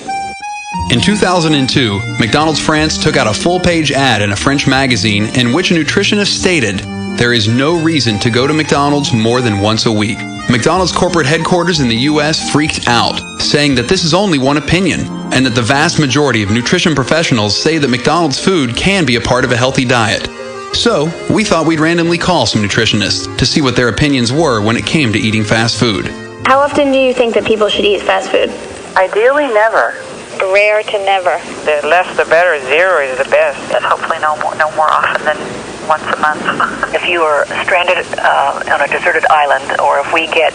[SPEAKER 2] In 2002, McDonald's France took out a full-page ad in a French magazine in which a nutritionist stated, "There is no reason to go to McDonald's more than once a week." McDonald's corporate headquarters in the U.S. freaked out, saying that this is only one opinion, and that the vast majority of nutrition professionals say that McDonald's food can be a part of a healthy diet. So, we thought we'd randomly call some nutritionists to see what their opinions were when it came to eating fast food.
[SPEAKER 1] How often do you think that people should eat fast food?
[SPEAKER 8] Ideally, never.
[SPEAKER 1] Rare to never.
[SPEAKER 8] The less the better. 0 is the best. Hopefully no more often than once a month. If you are stranded on a deserted island, or if we get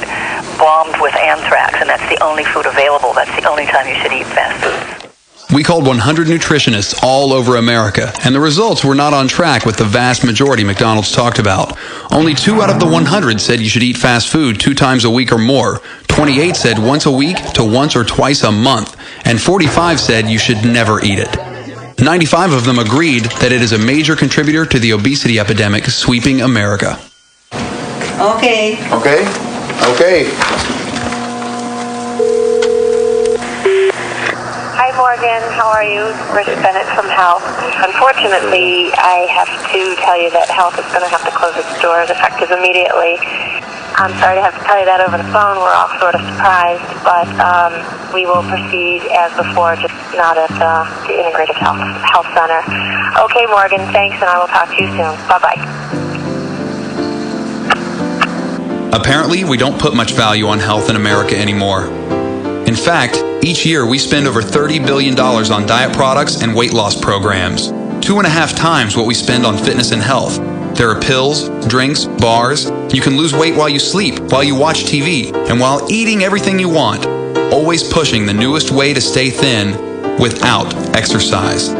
[SPEAKER 8] bombed with anthrax and that's the only food available, that's the only time you should eat fast food.
[SPEAKER 2] We called 100 nutritionists all over America, and the results were not on track with the vast majority McDonald's talked about. Only 2 out of the 100 said you should eat fast food 2 times a week or more. 28 said once a week to once or twice a month, and 45 said you should never eat it. 95 of them agreed that it is a major contributor to the obesity epidemic sweeping America.
[SPEAKER 27] Okay.
[SPEAKER 8] Hi, Morgan. How are you? Rich Bennett from Health. Unfortunately, I have to tell you that Health is going to have to close its doors effective immediately. I'm sorry to have to tell you that over the phone. We're all sort of surprised, but we will proceed as before, just not at the Integrative Health Center. Okay, Morgan, thanks, and I will talk to you soon. Bye-bye.
[SPEAKER 2] Apparently, we don't put much value on health in America anymore. In fact, each year we spend over $30 billion on diet products and weight loss programs, 2.5 times what we spend on fitness and health. There are pills, drinks, bars. You can lose weight while you sleep, while you watch TV, and while eating everything you want, always pushing the newest way to stay thin without exercise.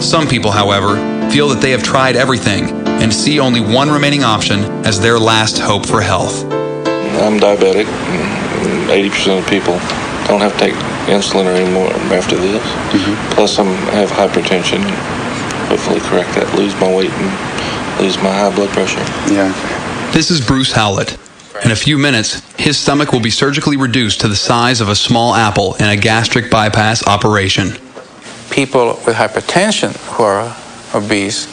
[SPEAKER 2] Some people, however, feel that they have tried everything and see only one remaining option as their last hope for health.
[SPEAKER 11] I'm diabetic. 80% of people don't have to take insulin anymore after this. Plus, I have hypertension. Hopefully correct that, lose my weight and lose my high blood pressure.
[SPEAKER 2] This is Bruce Howlett. In a few minutes, his stomach will be surgically reduced to the size of a small apple in a gastric bypass operation.
[SPEAKER 13] People with hypertension who are obese,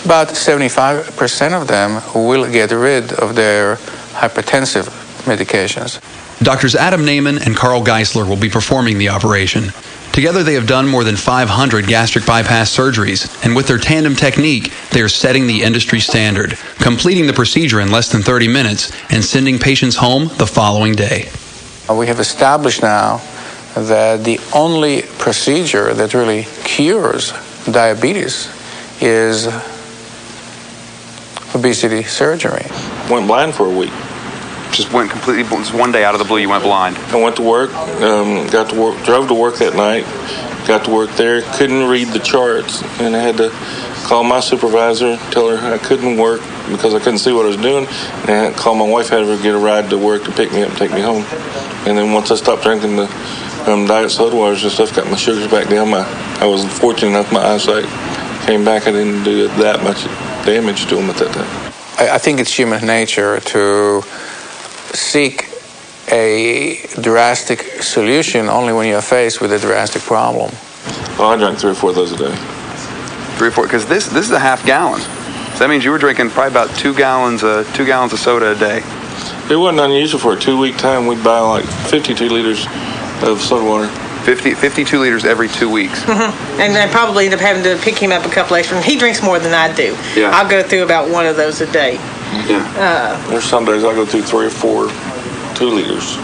[SPEAKER 13] about 75% of them will get rid of their hypertensive medications.
[SPEAKER 2] Doctors Adam Naiman and Carl Geisler will be performing the operation. Together they have done more than 500 gastric bypass surgeries, and with their tandem technique, they are setting the industry standard, completing the procedure in less than 30 minutes and sending patients home the following day.
[SPEAKER 13] We have established now that the only procedure that really cures diabetes is obesity surgery.
[SPEAKER 11] Went blind for a week.
[SPEAKER 12] Just went completely, just one day out of the blue you went blind.
[SPEAKER 11] I went to work, drove to work that night, got to work there, couldn't read the charts, and I had to call my supervisor, tell her I couldn't work because I couldn't see what I was doing, and I had to call my wife, had her get a ride to work to pick me up and take me home. And then once I stopped drinking the diet soda waters and stuff, got my sugars back down. I was fortunate enough my eyesight came back. I didn't do that much damage to them at that time.
[SPEAKER 13] I think it's human nature to seek a drastic solution only when you're faced with a drastic problem.
[SPEAKER 11] Well, I drank 3 or 4 of those a day.
[SPEAKER 12] 3 or 4, because this is a half gallon. So that means you were drinking probably about 2 gallons of soda a day.
[SPEAKER 11] It wasn't unusual for a 2-week time. We'd buy like 52 liters of soda water.
[SPEAKER 12] 52 liters every 2 weeks.
[SPEAKER 18] And I probably end up having to pick him up a couple extra. He drinks more than I do.
[SPEAKER 12] Yeah.
[SPEAKER 18] I'll go through about 1 of those a day.
[SPEAKER 12] Yeah.
[SPEAKER 11] There's some days I go through 3 or 4 2 liters.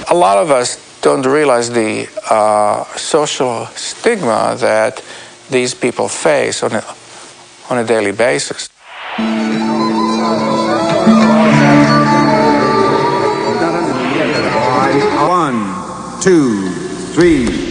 [SPEAKER 13] A lot of us don't realize the social stigma that these people face on a daily basis.
[SPEAKER 3] 1, 2, 3.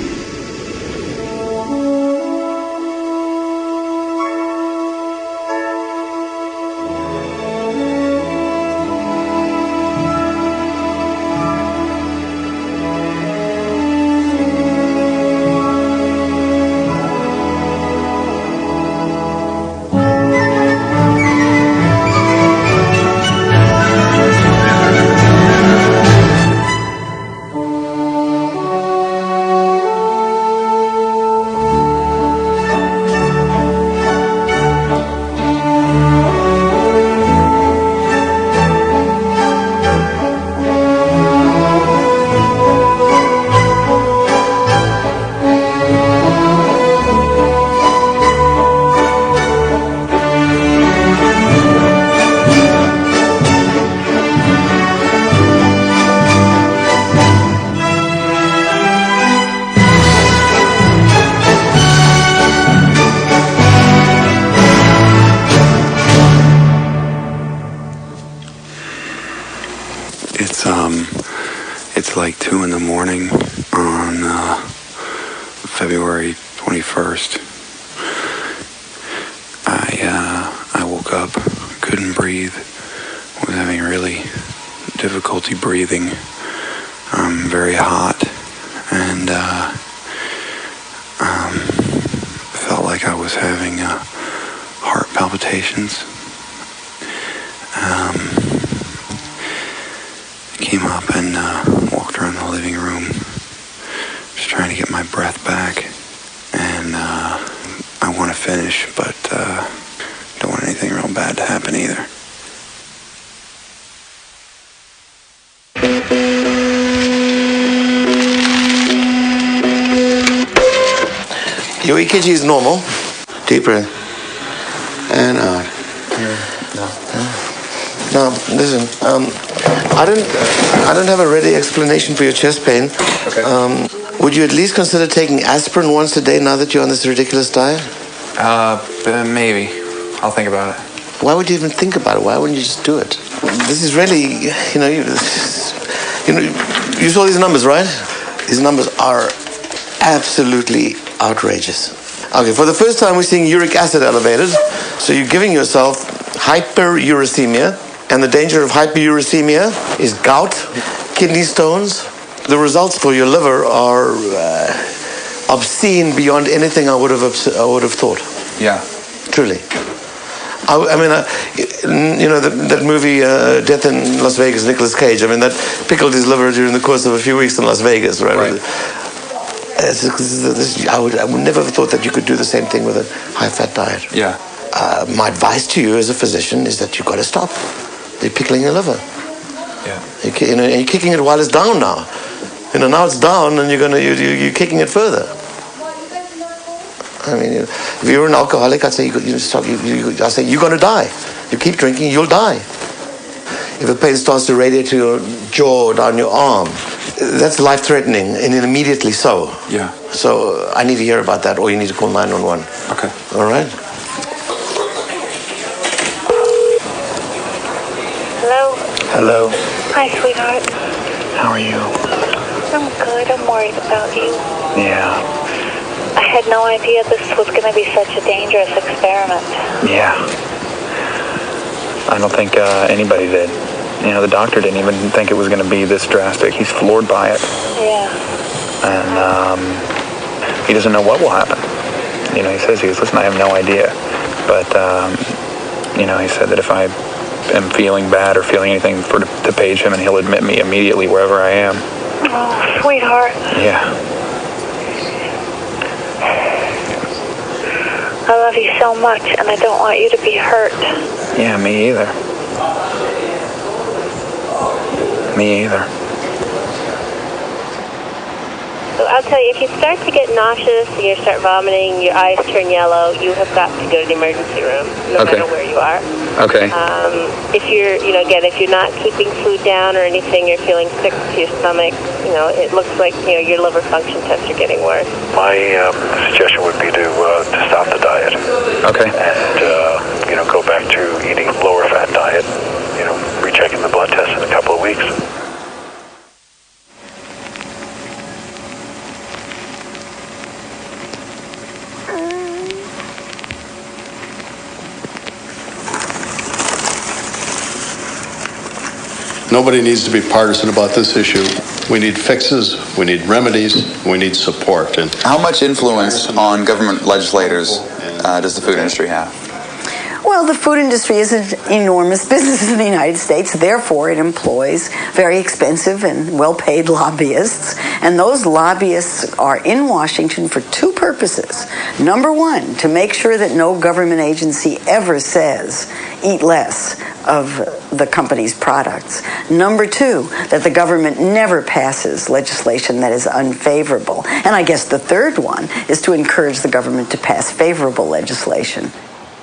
[SPEAKER 14] It's like 2 in the morning on February 21st. I woke up, couldn't breathe, was having really difficulty breathing, very hot, and felt like I was having heart palpitations. Came up and walked around the living room, just trying to get my breath back, and I want to finish, but don't want anything real bad to happen either.
[SPEAKER 7] Your EKG is normal. Deep breath. And out. Now, listen. I don't have a ready explanation for your chest pain.
[SPEAKER 12] Okay.
[SPEAKER 7] Would you at least consider taking aspirin once a day now that you're on this ridiculous diet?
[SPEAKER 12] Maybe. I'll think about it.
[SPEAKER 7] Why would you even think about it? Why wouldn't you just do it? This is really, you saw these numbers, right? These numbers are absolutely outrageous. Okay, for the first time we're seeing uric acid elevated, so you're giving yourself hyperuricemia, and the danger of hyperuricemia is gout, kidney stones. The results for your liver are obscene beyond anything I would have thought.
[SPEAKER 12] Yeah.
[SPEAKER 7] Truly. That movie Death in Las Vegas, Nicolas Cage, that pickled his liver during the course of a few weeks in Las Vegas, right? I would never have thought that you could do the same thing with a high-fat diet.
[SPEAKER 12] Yeah.
[SPEAKER 7] My advice to you as a physician is that you've got to stop. You're pickling your liver.
[SPEAKER 12] Yeah.
[SPEAKER 7] You're kicking it while it's down now. Now it's down, and you're kicking it further. If you're an alcoholic, I'd say you stop. I say you're going to die. You keep drinking, you'll die. If the pain starts to radiate to your jaw, down your arm, That's life-threatening, and immediately so.
[SPEAKER 15] Yeah.
[SPEAKER 7] So I need to hear about that, or you need to call 911.
[SPEAKER 15] Okay.
[SPEAKER 7] All right?
[SPEAKER 8] Hello?
[SPEAKER 15] Hello.
[SPEAKER 8] Hi, sweetheart.
[SPEAKER 15] How are you?
[SPEAKER 8] I'm good. I'm worried about you.
[SPEAKER 15] Yeah.
[SPEAKER 8] I had no idea this was going to be such a dangerous experiment.
[SPEAKER 15] Yeah. I don't think anybody did. You know, the doctor didn't even think it was going to be this drastic. He's floored by it.
[SPEAKER 8] Yeah.
[SPEAKER 15] And he doesn't know what will happen. You know, he says, listen, I have no idea. But, you know, he said that if I am feeling bad or feeling anything to page him, and he'll admit me immediately wherever I am.
[SPEAKER 8] Oh, sweetheart.
[SPEAKER 15] Yeah.
[SPEAKER 8] I love you so much, and I don't want you to be hurt.
[SPEAKER 15] Yeah, me either. Me either.
[SPEAKER 16] So I'll tell you, if you start to get nauseous, you start vomiting, your eyes turn yellow, you have got to go to the emergency room, no matter where you are.
[SPEAKER 15] Okay.
[SPEAKER 16] If you're, you know, again, if you're not keeping food down or anything, you're feeling sick to your stomach, you know, it looks like, you know, your liver function tests are getting worse.
[SPEAKER 15] My suggestion would be to stop the diet. Okay. And, you know, go back to eating lower fat diet, you know, rechecking the blood test in a couple of weeks.
[SPEAKER 19] Nobody needs to be partisan about this issue. We need fixes, we need remedies, we need support. And
[SPEAKER 2] how much influence on government legislators does the food industry have?
[SPEAKER 27] Well, the food industry is an enormous business in the United States. Therefore, it employs very expensive and well-paid lobbyists. And those lobbyists are in Washington for two purposes. Number one, to make sure that no government agency ever says, eat less of the company's products. Number two, that the government never passes legislation that is unfavorable. And I guess the third one is to encourage the government to pass favorable legislation.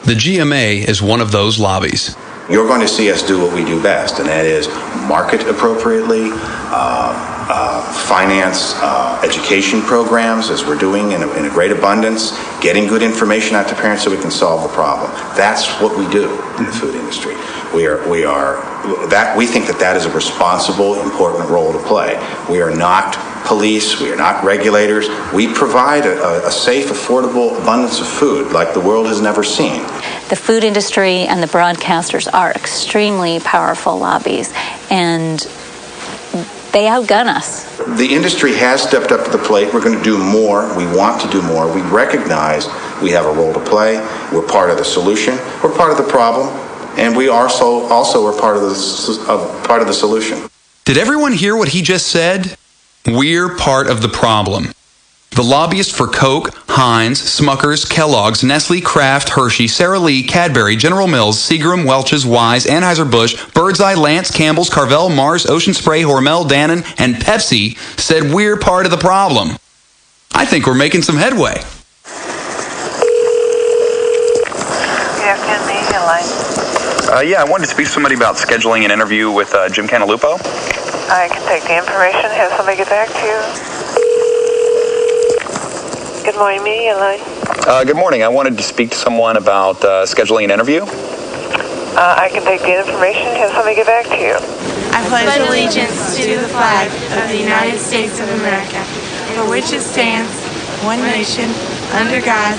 [SPEAKER 2] The GMA is one of those lobbies.
[SPEAKER 20] You're going to see us do what we do best, and that is market appropriately, finance education programs, as we're doing in a great abundance, getting good information out to parents so we can solve the problem. That's what we do in the food industry. We think that is a responsible, important role to play. We are not police, we are not regulators. We provide a safe, affordable abundance of food like the world has never seen.
[SPEAKER 21] The food industry and the broadcasters are extremely powerful lobbies, and they outgun us.
[SPEAKER 20] The industry has stepped up to the plate. We're going to do more. We want to do more. We recognize we have a role to play. We're part of the solution. We're part of the problem, and we also are part of the solution.
[SPEAKER 2] Did everyone hear what he just said? We're part of the problem. The lobbyists for Coke, Heinz, Smucker's, Kellogg's, Nestle, Kraft, Hershey, Sara Lee, Cadbury, General Mills, Seagram, Welch's, Wise, Anheuser-Busch, Birds Eye, Lance, Campbell's, Carvel, Mars, Ocean Spray, Hormel, Dannon, and Pepsi said we're part of the problem. I think we're making some headway.
[SPEAKER 5] Yeah, I wanted to speak to somebody about scheduling an interview with Jim Cantalupo.
[SPEAKER 22] I can take the information, have somebody get back to you. Good morning, media line.
[SPEAKER 5] Good morning. I wanted to speak to someone about scheduling an interview.
[SPEAKER 22] I can take the information, have somebody get back to you.
[SPEAKER 25] I pledge allegiance to the flag of the United States of America, for which it stands, one nation, under God,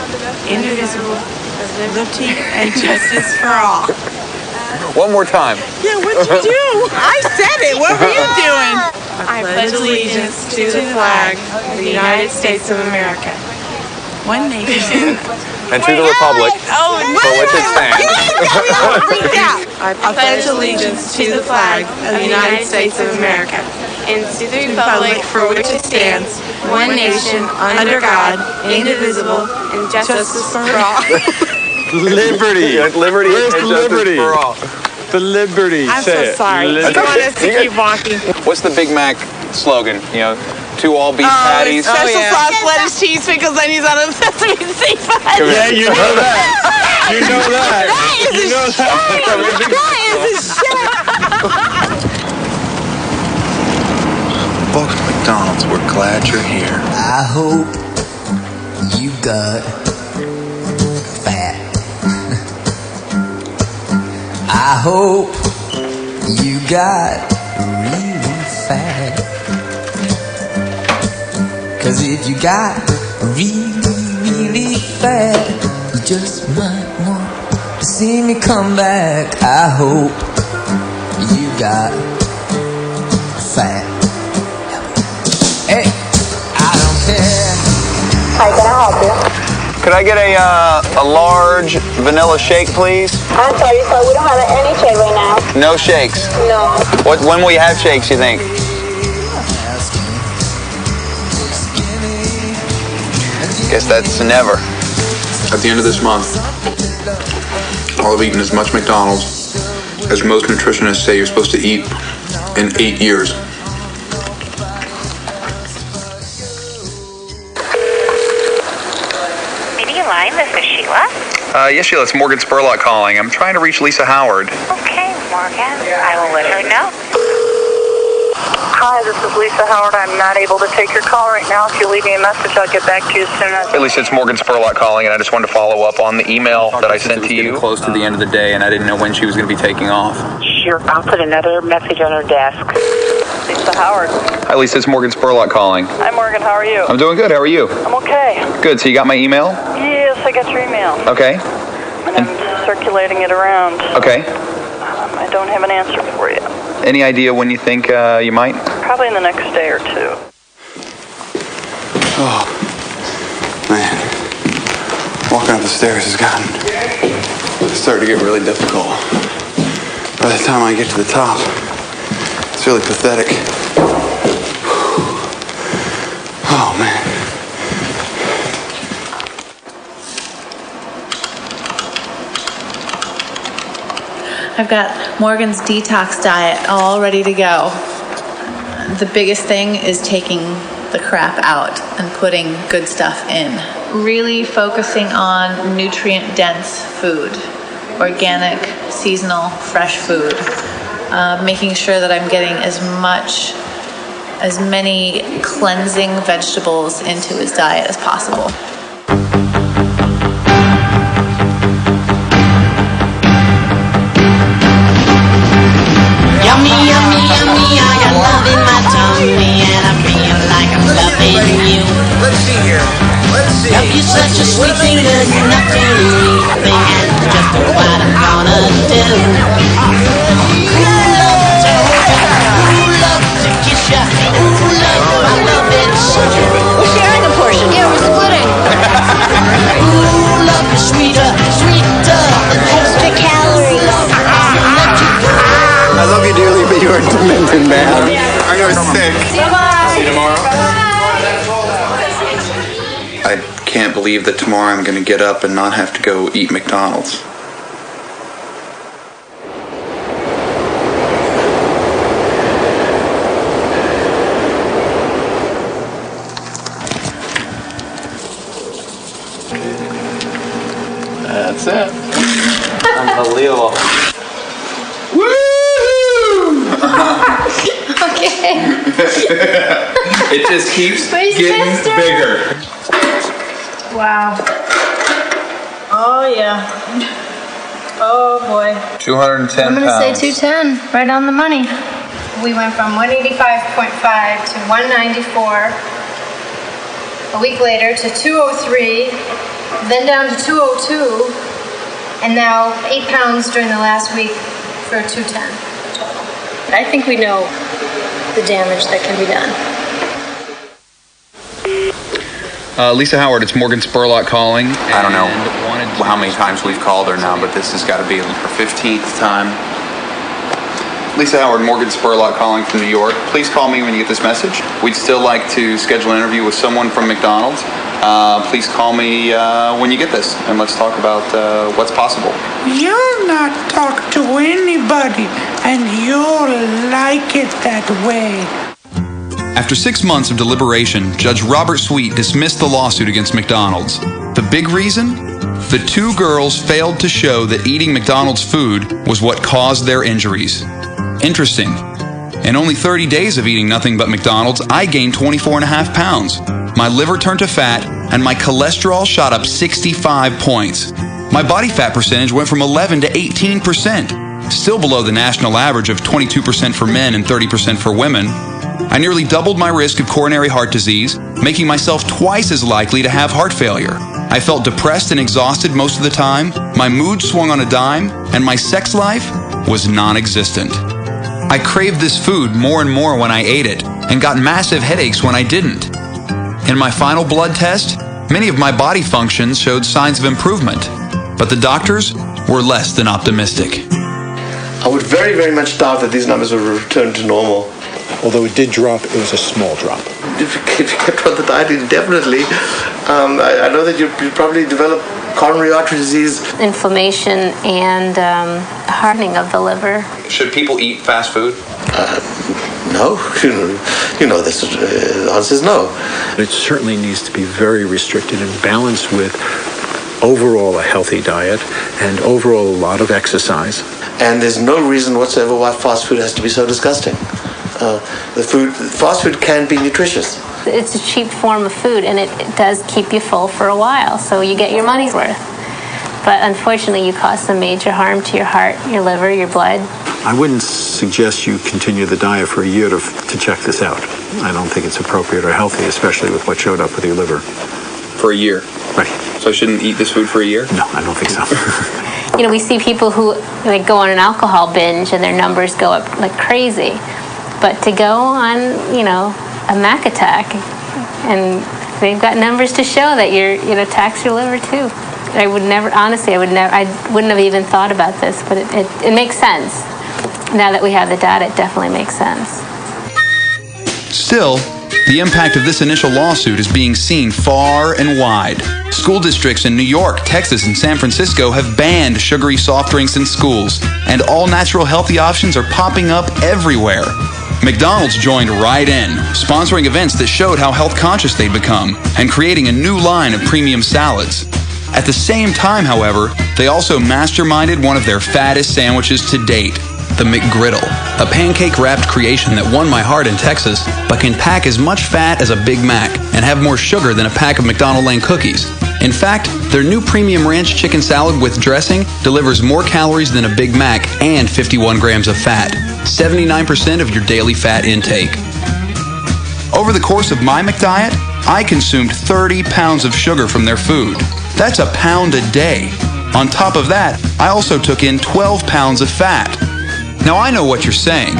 [SPEAKER 25] indivisible, with liberty and justice for all.
[SPEAKER 5] One more time.
[SPEAKER 25] Yeah, what'd you do? I said it. What were you doing? I pledge allegiance to the flag of the United States of America, one nation,
[SPEAKER 5] and to the republic for which it stands.
[SPEAKER 25] I pledge allegiance to the flag of the United States of America, and to the republic for which it stands, one nation, under God, indivisible, and justice for all.
[SPEAKER 19] Liberty.
[SPEAKER 5] Liberty and justice for all.
[SPEAKER 19] The liberty.
[SPEAKER 25] I'm so sorry. Do you want us to keep walking?
[SPEAKER 5] What's the Big Mac slogan? You know, 2 all-beef patties.
[SPEAKER 25] Special sauce, lettuce, cheese, pickles, onions on a sesame seed pie.
[SPEAKER 19] Yeah, you know that. You know that.
[SPEAKER 25] You know that. That is a shame.
[SPEAKER 14] Folks,
[SPEAKER 5] McDonald's, we're glad you're here.
[SPEAKER 4] I hope you got fat. I hope you got really fat. 'Cause if you got really fat, you just might want to see me come back. I hope you got fat. Hey, I don't care.
[SPEAKER 8] Hi, can I help you?
[SPEAKER 12] Could I get a large vanilla shake, please?
[SPEAKER 8] I'm sorry, sir, we don't have any shake right now.
[SPEAKER 12] No shakes.
[SPEAKER 8] No.
[SPEAKER 12] When will you have shakes, you think? Guess that's never.
[SPEAKER 5] At the end of this month, I'll have eaten as much McDonald's as most nutritionists say you're supposed to eat in 8 years.
[SPEAKER 8] Media line, this is Sheila.
[SPEAKER 5] Yes, Sheila, it's Morgan Spurlock calling. I'm trying to reach Lisa Howard.
[SPEAKER 8] Okay, Morgan, I will let her know.
[SPEAKER 22] Hi, this is Lisa Howard. I'm not able to take your call right now. If you leave me a message, I'll get back to you as soon as.
[SPEAKER 5] Hey, Lisa, it's Morgan Spurlock calling, and I just wanted to follow up on the email that I sent to you. Close to the end of the day, and I didn't know when she was going to be taking off.
[SPEAKER 22] Sure, I'll put another message on her desk. Lisa Howard.
[SPEAKER 5] Hi, Lisa, it's Morgan Spurlock calling.
[SPEAKER 22] Hi, Morgan. How are you?
[SPEAKER 5] I'm doing good. How are you?
[SPEAKER 22] I'm okay.
[SPEAKER 5] Good. So you got my email?
[SPEAKER 22] Yes, I got your email.
[SPEAKER 5] Okay.
[SPEAKER 22] And I'm circulating it around.
[SPEAKER 5] Okay.
[SPEAKER 22] I don't have an answer for you.
[SPEAKER 5] Any idea when you think you might?
[SPEAKER 22] Probably in the next day or two.
[SPEAKER 14] Oh, man. Walking up the stairs has started to get really difficult. By the time I get to the top, it's really pathetic. Oh, man.
[SPEAKER 6] I've got Morgan's detox diet all ready to go. The biggest thing is taking the crap out and putting good stuff in. Really focusing on nutrient-dense food, organic, seasonal, fresh food. Making sure that I'm getting as many cleansing vegetables into his diet as possible.
[SPEAKER 9] Yummy, yummy, yummy, I got love in my tummy and I feel like I'm loving you.
[SPEAKER 10] Let's see here. Let's see.
[SPEAKER 9] Love you such a sweet thing, there's nothing anything, and just what I'm gonna do. Ooh, love to hold ya, ooh, love to kiss ya, ooh, love, I love it so.
[SPEAKER 1] We're sharing a portion. Yeah, we're splitting.
[SPEAKER 9] Ooh, love is sweeter, sweeter.
[SPEAKER 1] Extra calories.
[SPEAKER 14] I love you dearly, but you are demented, man. I know, sick.
[SPEAKER 1] Bye-bye.
[SPEAKER 14] See you tomorrow. I can't believe that tomorrow I'm going to get up and not have to go eat McDonald's.
[SPEAKER 13] That's it. Unbelievable.
[SPEAKER 1] Okay.
[SPEAKER 5] It just keeps
[SPEAKER 1] Where's
[SPEAKER 5] getting
[SPEAKER 1] Chester?
[SPEAKER 5] bigger.
[SPEAKER 6] Wow. Oh, yeah. Oh, boy.
[SPEAKER 5] 210
[SPEAKER 1] I'm going to
[SPEAKER 5] pounds.
[SPEAKER 1] say 210, right on the money. We went from 185.5 to 194. A week later to 203, then down to 202, and now 8 pounds during the last week for 210 total. I think we know the damage that can be done.
[SPEAKER 5] Lisa Howard, it's Morgan Spurlock calling.
[SPEAKER 12] I don't know how many times we've called her now, but this has got to be her 15th time.
[SPEAKER 5] Lisa Howard, Morgan Spurlock calling from New York. Please call me when you get this message. We'd still like to schedule an interview with someone from McDonald's. Please call me when you get this, and let's talk about what's possible.
[SPEAKER 23] You'll not talk to anybody, and you'll like it that way.
[SPEAKER 2] After 6 months of deliberation, Judge Robert Sweet dismissed the lawsuit against McDonald's. The big reason? The two girls failed to show that eating McDonald's food was what caused their injuries. Interesting. In only 30 days of eating nothing but McDonald's, I gained 24.5 pounds. My liver turned to fat, and my cholesterol shot up 65 points. My body fat percentage went from 11 to 18%, still below the national average of 22% for men and 30% for women. I nearly doubled my risk of coronary heart disease, making myself twice as likely to have heart failure. I felt depressed and exhausted most of the time, my mood swung on a dime, and my sex life was non-existent. I craved this food more and more when I ate it, and got massive headaches when I didn't. In my final blood test, many of my body functions showed signs of improvement, but the doctors were less than optimistic.
[SPEAKER 3] I would very, very much doubt that these numbers will return to normal.
[SPEAKER 7] Although it did drop, it was a small drop.
[SPEAKER 3] If you kept on the diet indefinitely, I know that you'd probably develop coronary artery disease.
[SPEAKER 21] Inflammation and hardening of the liver.
[SPEAKER 12] Should people eat fast food?
[SPEAKER 3] No. You know this. The answer is no.
[SPEAKER 7] It certainly needs to be very restricted and balanced with overall a healthy diet and overall a lot of exercise.
[SPEAKER 3] And there's no reason whatsoever why fast food has to be so disgusting. Fast food can be nutritious.
[SPEAKER 21] It's a cheap form of food, and it does keep you full for a while, so you get your money's worth. But unfortunately, you cause some major harm to your heart, your liver, your blood.
[SPEAKER 7] I wouldn't suggest you continue the diet for a year to check this out. I don't think it's appropriate or healthy, especially with what showed up with your liver.
[SPEAKER 12] For a year?
[SPEAKER 7] Right.
[SPEAKER 12] So I shouldn't eat this food for a year?
[SPEAKER 7] No, I don't think so.
[SPEAKER 21] You know, we see people who go on an alcohol binge and their numbers go up like crazy. But to go on, a Mac attack, and they've got numbers to show that tax your liver too. I wouldn't have even thought about this, but it makes sense. Now that we have the data, it definitely makes sense.
[SPEAKER 2] Still, the impact of this initial lawsuit is being seen far and wide. School districts in New York, Texas, and San Francisco have banned sugary soft drinks in schools, and all natural healthy options are popping up everywhere. McDonald's joined right in, sponsoring events that showed how health conscious they'd become, and creating a new line of premium salads. At the same time, however, they also masterminded one of their fattest sandwiches to date, the McGriddle, a pancake-wrapped creation that won my heart in Texas, but can pack as much fat as a Big Mac and have more sugar than a pack of McDonald Lane cookies. In fact, their new premium ranch chicken salad with dressing delivers more calories than a Big Mac and 51 grams of fat, 79% of your daily fat intake. Over the course of my McDiet, I consumed 30 pounds of sugar from their food. That's a pound a day. On top of that, I also took in 12 pounds of fat. Now I know what you're saying.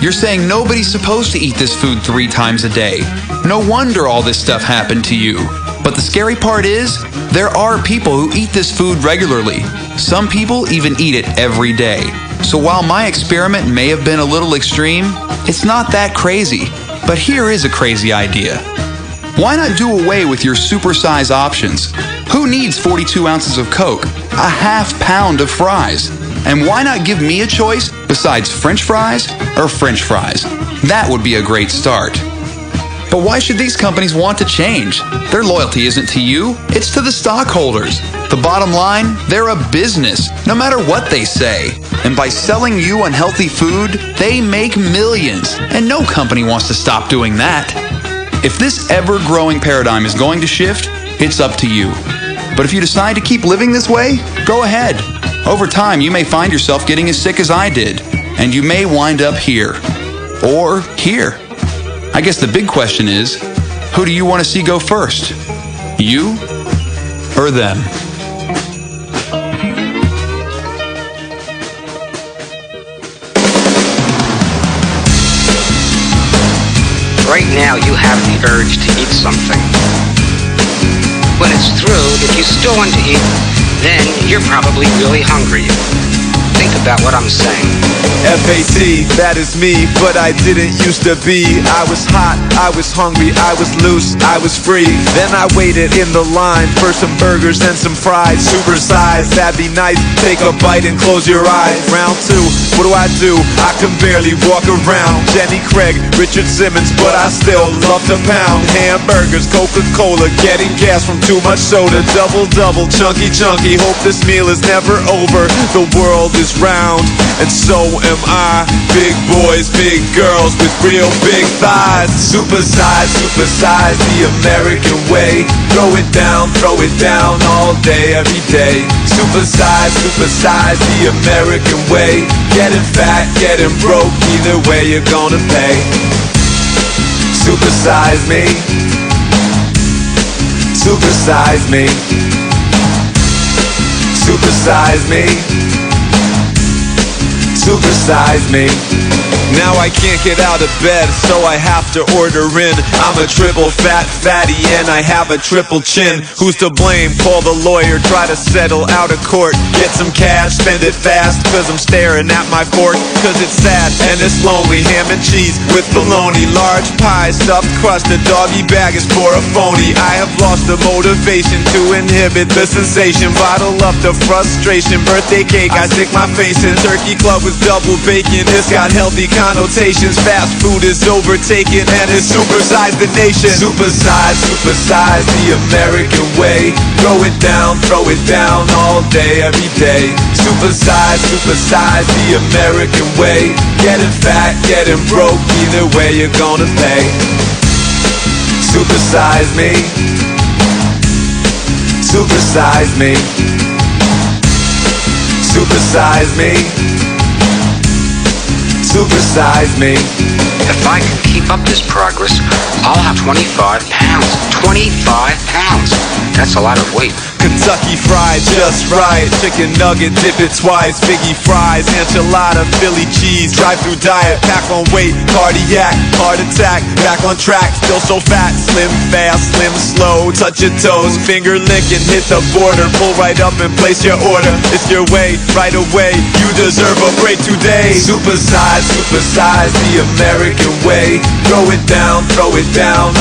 [SPEAKER 2] You're saying nobody's supposed to eat this food 3 times a day. No wonder all this stuff happened to you. But the scary part is, there are people who eat this food regularly. Some people even eat it every day. So while my experiment may have been a little extreme, it's not that crazy. But here is a crazy idea. Why not do away with your supersize options? Who needs 42 ounces of Coke, a half pound of fries? And why not give me a choice besides French fries or French fries? That would be a great start. But why should these companies want to change? Their loyalty isn't to you, it's to the stockholders. The bottom line, they're a business, no matter what they say. And by selling you unhealthy food, they make millions. And no company wants to stop doing that. If this ever-growing paradigm is going to shift, it's up to you. But if you decide to keep living this way, go ahead. Over time, you may find yourself getting as sick as I did, and you may wind up here. Or here. I guess the big question is, who do you want to see go first? You or them?
[SPEAKER 11] Right now you have the urge to eat something. When it's through, if you still want to eat, then you're probably really hungry. Think about what I'm saying.
[SPEAKER 17] FAT, that is me, but I didn't used to be. I was hot, I was hungry, I was loose, I was free. Then I waited in the line for some burgers and some fries. Supersized, that'd be nice, take a bite and close your eyes. Round 2, what do? I can barely walk around. Jenny Craig, Richard Simmons, but I still love to pound. Hamburgers, Coca-Cola, getting gas from too much soda. Double, chunky, hope this meal is never over. The world is round, and so am I. Big boys, big girls with real big thighs. Supersize, supersize the American way. Throw it down all day, every day. Supersize, supersize the American way. Getting fat, getting broke, either way you're gonna pay. Supersize me. Supersize me. Supersize me. Supersize me. Now I can't get out of bed, so I have to order in. I'm a triple fat fatty and I have a triple chin. Who's to blame? Call the lawyer, try to settle out of court. Get some cash, spend it fast, cause I'm staring at my fork. Cause it's sad and it's lonely. Ham and cheese with bologna, large pie, stuffed crust, a doggy bag is for a phony. I have lost the motivation to inhibit the sensation. Bottle up the frustration, birthday cake I stick my face in. Turkey club with double bacon, it's got healthy connotations. Fast food is overtaken and it's supersized the nation. Supersize, supersize the American way. Throw it down all day, every day. Supersize, supersize the American way. Getting fat, getting broke, either way you're gonna pay. Supersize me. Supersize me. Supersize me. Supersize me.
[SPEAKER 11] If I can keep up this progress, I'll have 25 pounds. 25 pounds. That's a lot of weight.
[SPEAKER 17] Kentucky fried just right. Chicken nugget, dip it twice. Biggie fries, enchilada, Philly cheese. Drive-through diet, pack on weight. Cardiac, heart attack. Back on track, still so fat. Slim fast, slim slow. Touch your toes, finger licking. Hit the border, pull right up and place your order. It's your way, right away. You deserve a break today. Supersize, supersize the American way. Throw it down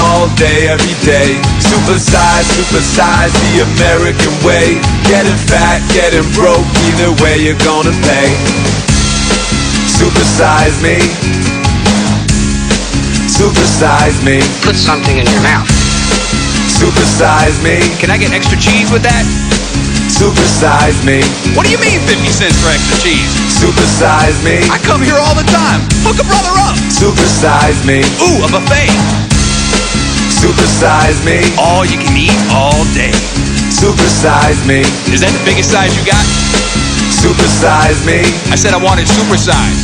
[SPEAKER 17] all day, every day. Supersize, supersize the American way. Getting fat, getting broke, either way you're gonna pay. Supersize me. Supersize me.
[SPEAKER 11] Put something in your mouth.
[SPEAKER 17] Supersize me.
[SPEAKER 2] Can I get extra cheese with that?
[SPEAKER 17] Supersize me.
[SPEAKER 2] What do you mean 50 cents for extra cheese?
[SPEAKER 17] Supersize me.
[SPEAKER 2] I come here all the time. Hook a brother up.
[SPEAKER 17] Supersize me.
[SPEAKER 2] Ooh, a buffet.
[SPEAKER 17] Supersize me.
[SPEAKER 2] All you can eat all day.
[SPEAKER 17] Supersize me.
[SPEAKER 2] Is that the biggest size you got?
[SPEAKER 17] Supersize me.
[SPEAKER 2] I said I wanted supersize.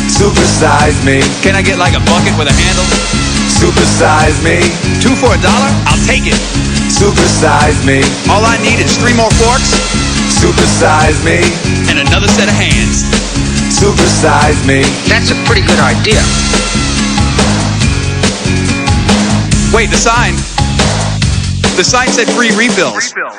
[SPEAKER 17] Supersize me.
[SPEAKER 2] Can I get like a bucket with a handle?
[SPEAKER 17] Supersize me.
[SPEAKER 2] 2 for $1? I'll take it.
[SPEAKER 17] Supersize me.
[SPEAKER 2] All I need is 3 more forks.
[SPEAKER 17] Supersize me.
[SPEAKER 2] And another set of hands.
[SPEAKER 17] Supersize me.
[SPEAKER 11] That's a pretty good idea.
[SPEAKER 2] Wait, the sign said free refills.
[SPEAKER 22] Refill.